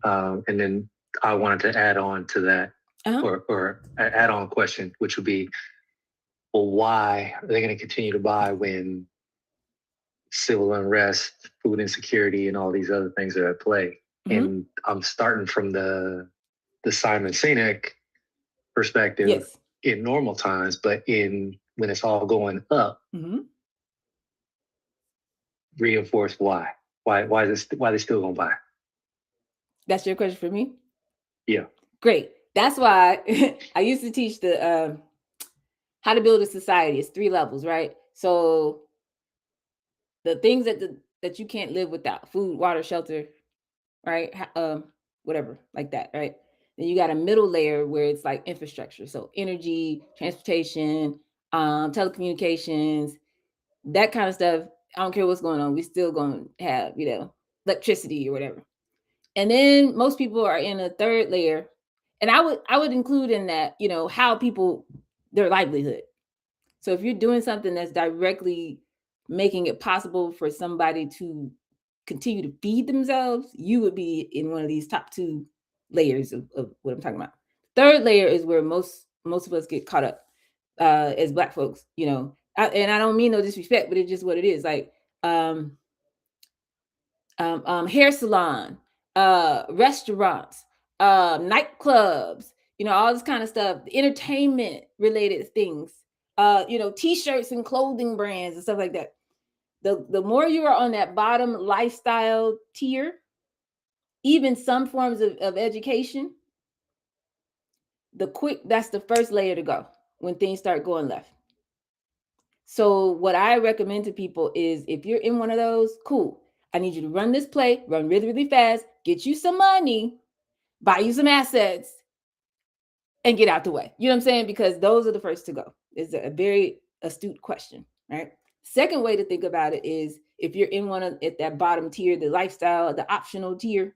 S5: and then I wanted to add on to that, or an add-on question, which would be, well, why are they going to continue to buy when civil unrest, food insecurity, and all these other things are at play? Mm-hmm. And I'm starting from the Simon Sinek perspective. Yes. In normal times, but when it's all going up, mm-hmm. Reinforce why they still gonna buy?
S1: That's your question for me?
S5: Yeah.
S1: Great. That's why I used to teach the how to build a society. It's 3 levels, right? So the things that you can't live without: food, water, shelter, right? Whatever, like that, right? Then you got a middle layer where it's like infrastructure. So energy, transportation, telecommunications, that kind of stuff. I don't care what's going on. We still going to have, electricity or whatever. And then most people are in a third layer. And I would include in that, how people, their livelihood. So if you're doing something that's directly making it possible for somebody to continue to feed themselves, you would be in one of these top 2 layers of what I'm talking about. Third layer is where most of us get caught up as Black folks, and I don't mean no disrespect, but it's just what it is. Like hair salon, restaurants, nightclubs, all this kind of stuff, entertainment related things, t-shirts and clothing brands and stuff like that. The more you are on that bottom lifestyle tier, even some forms of education, that's the first layer to go when things start going left. So what I recommend to people is, if you're in one of those, cool. I need you to run this play, run really, really fast, get you some money, buy you some assets, and get out the way. You know what I'm saying? Because those are the first to go. It's a very astute question, right? Second way to think about it is, if you're in at that bottom tier, the lifestyle, the optional tier,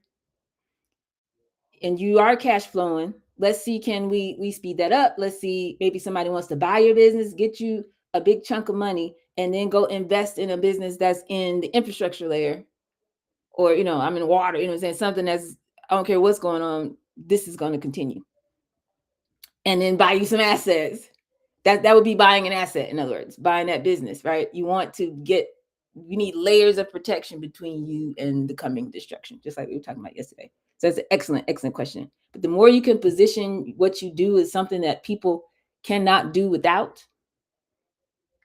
S1: and you are cash flowing, let's see, can we speed that up? Let's see, maybe somebody wants to buy your business, get you a big chunk of money, and then go invest in a business that's in the infrastructure layer, or, I'm in water, what I'm saying? Something that's, I don't care what's going on, this is going to continue. And then buy you some assets. That would be buying an asset. In other words, buying that business, right? You need layers of protection between you and the coming destruction, just like we were talking about yesterday. So that's an excellent, excellent question. But the more you can position what you do as something that people cannot do without,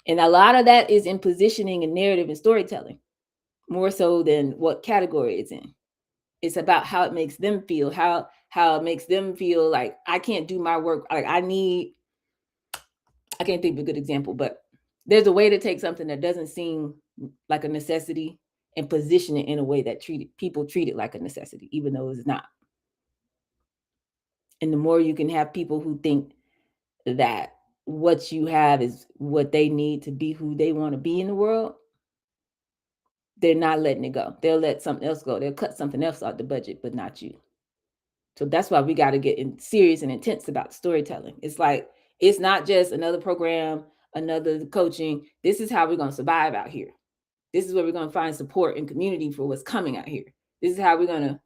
S1: and a lot of that is in positioning and narrative and storytelling, more so than what category it's in. It's about how it makes them feel, how it makes them feel like, I can't do my work. Like I can't think of a good example, but there's a way to take something that doesn't seem like a necessity and position it in a way that people treat it like a necessity, even though it's not. And the more you can have people who think that what you have is what they need to be who they want to be in the world, they're not letting it go. They'll let something else go. They'll cut something else out the budget, but not you. So that's why we got to get serious and intense about storytelling. It's like, it's not just another program, another coaching. This is how we're going to survive out here. This is where we're going to find support and community for what's coming out here. This is how we're going to,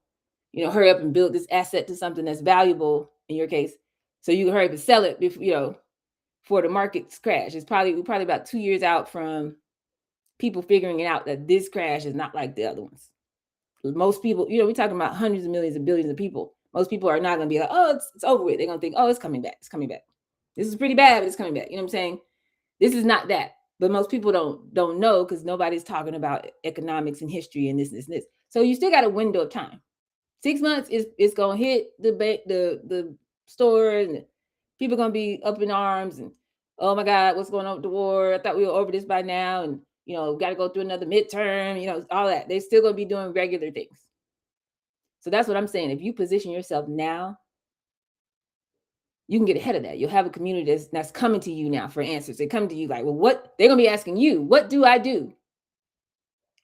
S1: hurry up and build this asset to something that's valuable in your case. So you can hurry up and sell it before, for the market's crash. We're probably about 2 years out from people figuring out that this crash is not like the other ones. Most people, we're talking about hundreds of millions and billions of people. Most people are not going to be like, oh, it's over with. They're going to think, oh, it's coming back. It's coming back. This is pretty bad, but it's coming back. You know what I'm saying? This is not that. But most people don't know because nobody's talking about economics and history and this. So you still got a window of time. 6 months it's going to hit the stores, and people are going to be up in arms and, oh my God, what's going on with the war? I thought we were over this by now. And, got to go through another midterm, all that. They're still going to be doing regular things. So that's what I'm saying. If you position yourself now, you can get ahead of that. You'll have a community that's coming to you now for answers. They come to you like, well, what? They're going to be asking you, what do I do?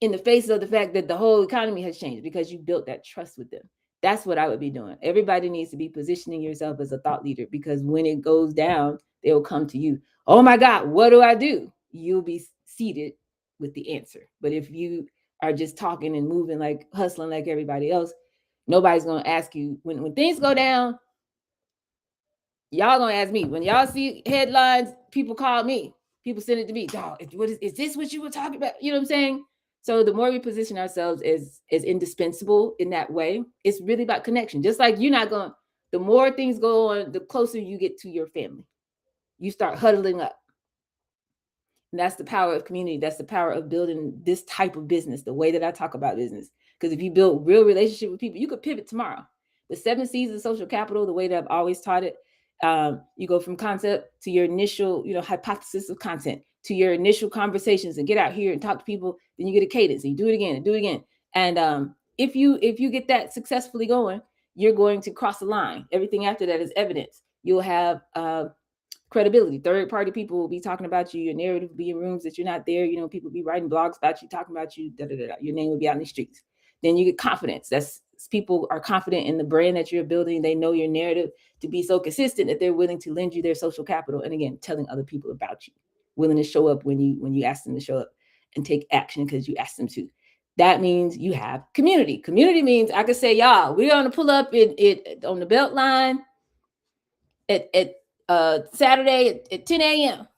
S1: In the face of the fact that the whole economy has changed because you built that trust with them. That's what I would be doing. Everybody needs to be positioning yourself as a thought leader, because when it goes down, they will come to you. Oh my God, what do I do? You'll be seated with the answer. But if you are just talking and moving, like hustling like everybody else, nobody's going to ask you. When things go down, y'all going to ask me. When y'all see headlines, people call me. People send it to me. Dog, is this what you were talking about? You know what I'm saying? So the more we position ourselves as indispensable in that way, it's really about connection. Just like the more things go on, the closer you get to your family. You start huddling up. And that's the power of community. That's the power of building this type of business, the way that I talk about business. Because if you build real relationship with people, you could pivot tomorrow. The 7 C's of social capital, the way that I've always taught it, you go from concept to your initial, hypothesis of content, to your initial conversations, and get out here and talk to people. Then you get a cadence, and you do it again and do it again. And if you get that successfully going, you're going to cross the line. Everything after that is evidence. You'll have credibility. Third-party people will be talking about you. Your narrative will be in rooms that you're not there. People be writing blogs about you, talking about you. Your name will be out in the streets. Then you get confidence. People are confident in the brand that you're building. They know your narrative to be so consistent that they're willing to lend you their social capital. And again, telling other people about you, willing to show up when you ask them to show up, and take action because you asked them to. That means you have community. Community means I could say, y'all, we're going to pull up on the belt line at Saturday at 10 a.m.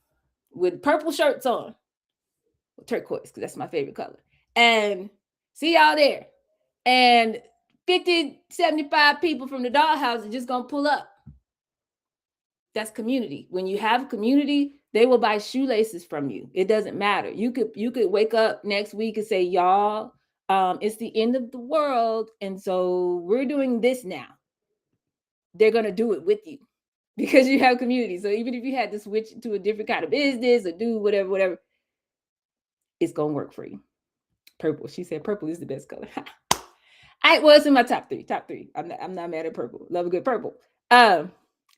S1: with purple shirts on, turquoise, because that's my favorite color, and see y'all there. And 50, 75 people from the dollhouse are just going to pull up. That's community. When you have community, they will buy shoelaces from you. It doesn't matter. You could wake up next week and say, y'all, it's the end of the world, and so we're doing this now. They're going to do it with you because you have community. So even if you had to switch to a different kind of business or do whatever, it's going to work for you. Purple. She said purple is the best color. It's in my top three. I'm not mad at purple. Love a good purple.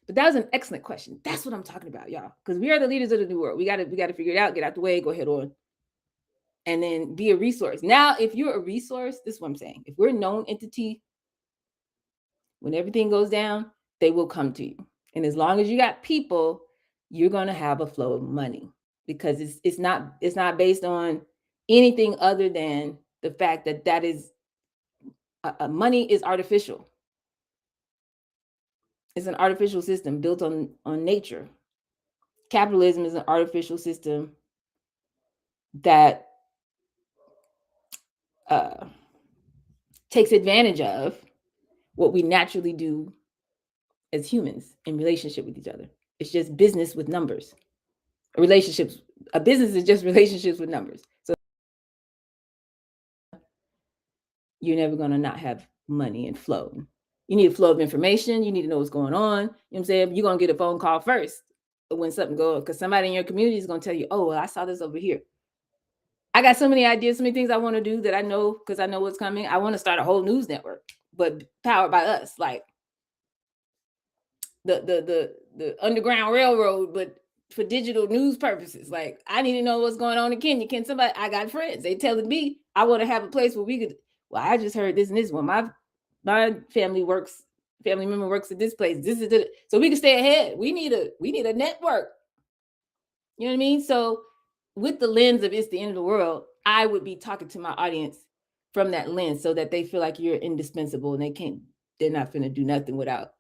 S1: But that was an excellent question. That's what I'm talking about, y'all. Because we are the leaders of the new world. We got to figure it out, get out the way, go ahead on. And then be a resource. Now, if you're a resource, this is what I'm saying. If we're a known entity, when everything goes down, they will come to you. And as long as you got people, you're going to have a flow of money, because it's not based on anything other than the fact that is money is artificial. It's an artificial system built on nature. Capitalism is an artificial system that takes advantage of what we naturally do as humans in relationship with each other. It's just business with numbers. A business is just relationships with numbers. So you're never going to not have money and flow. You need a flow of information. You need to know what's going on. You know what I'm saying? You're going to get a phone call first when something goes, because somebody in your community is going to tell you, oh, well, I saw this over here. I got so many ideas, so many things I want to do that I know, because I know what's coming. I want to start a whole news network, but powered by us. Like, the Underground Railroad, but for digital news purposes. Like, I need to know what's going on in Kenya. Can somebody, I got friends, they telling me I want to have a place where we could, well, I just heard this and this one. My family member works at this place. This is the, so we can stay ahead. We need a network. You know what I mean? So with the lens of it's the end of the world, I would be talking to my audience from that lens so that they feel like you're indispensable and they're not going to do nothing without,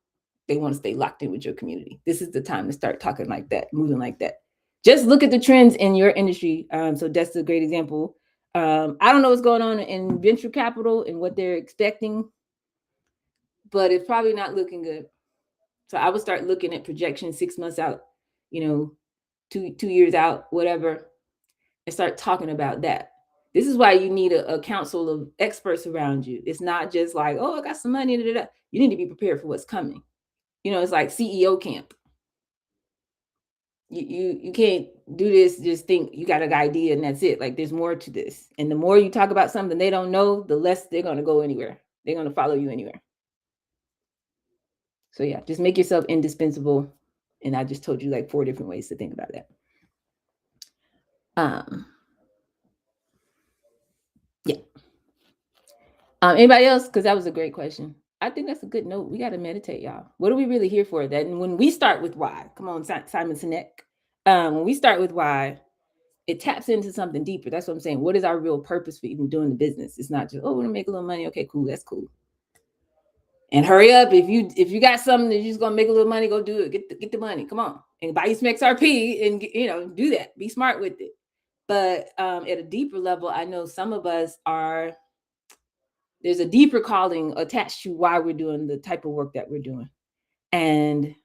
S1: they want to stay locked in with your community. This is the time to start talking like that, moving like that. Just look at the trends in your industry. So that's a great example. I don't know what's going on in venture capital and what they're expecting, but it's probably not looking good. So I would start looking at projections 6 months out, 2 years out, whatever, and start talking about that. This is why you need a council of experts around you. It's not just like, oh, I got some money. Da, da, da. You need to be prepared for what's coming. It's like CEO camp. You can't do this, just think you got an idea and that's it. Like, there's more to this. And the more you talk about something they don't know, the less they're going to go anywhere. They're going to follow you anywhere. So yeah, just make yourself indispensable. And I just told you like 4 different ways to think about that. Yeah. Anybody else? Because that was a great question. I think that's a good note. We got to meditate, y'all. What are we really here for? That, and when we start with why, come on, Simon Sinek. When we start with why, it taps into something deeper. That's what I'm saying. What is our real purpose for even doing the business? It's not just, oh, we're gonna make a little money. Okay, cool, that's cool. And hurry up. If you got something that you're just gonna make a little money, go do it. Get the money. Come on, and buy you some XRP and do that. Be smart with it. But at a deeper level, I know some of us are. There's a deeper calling attached to why we're doing the type of work that we're doing. And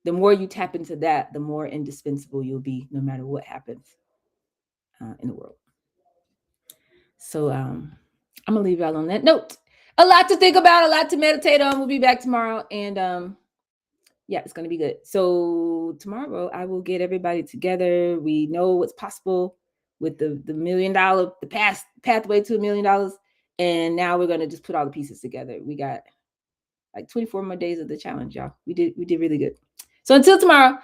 S1: the more you tap into that, the more indispensable you'll be, no matter what happens in the world. So I'm gonna leave y'all on that note. A lot to think about, a lot to meditate on. We'll be back tomorrow, and yeah, it's gonna be good. So tomorrow I will get everybody together. We know what's possible with the $1 million, the pathway to $1 million. And now we're gonna just put all the pieces together. We got like 24 more days of the challenge, y'all. We did really good. So until tomorrow,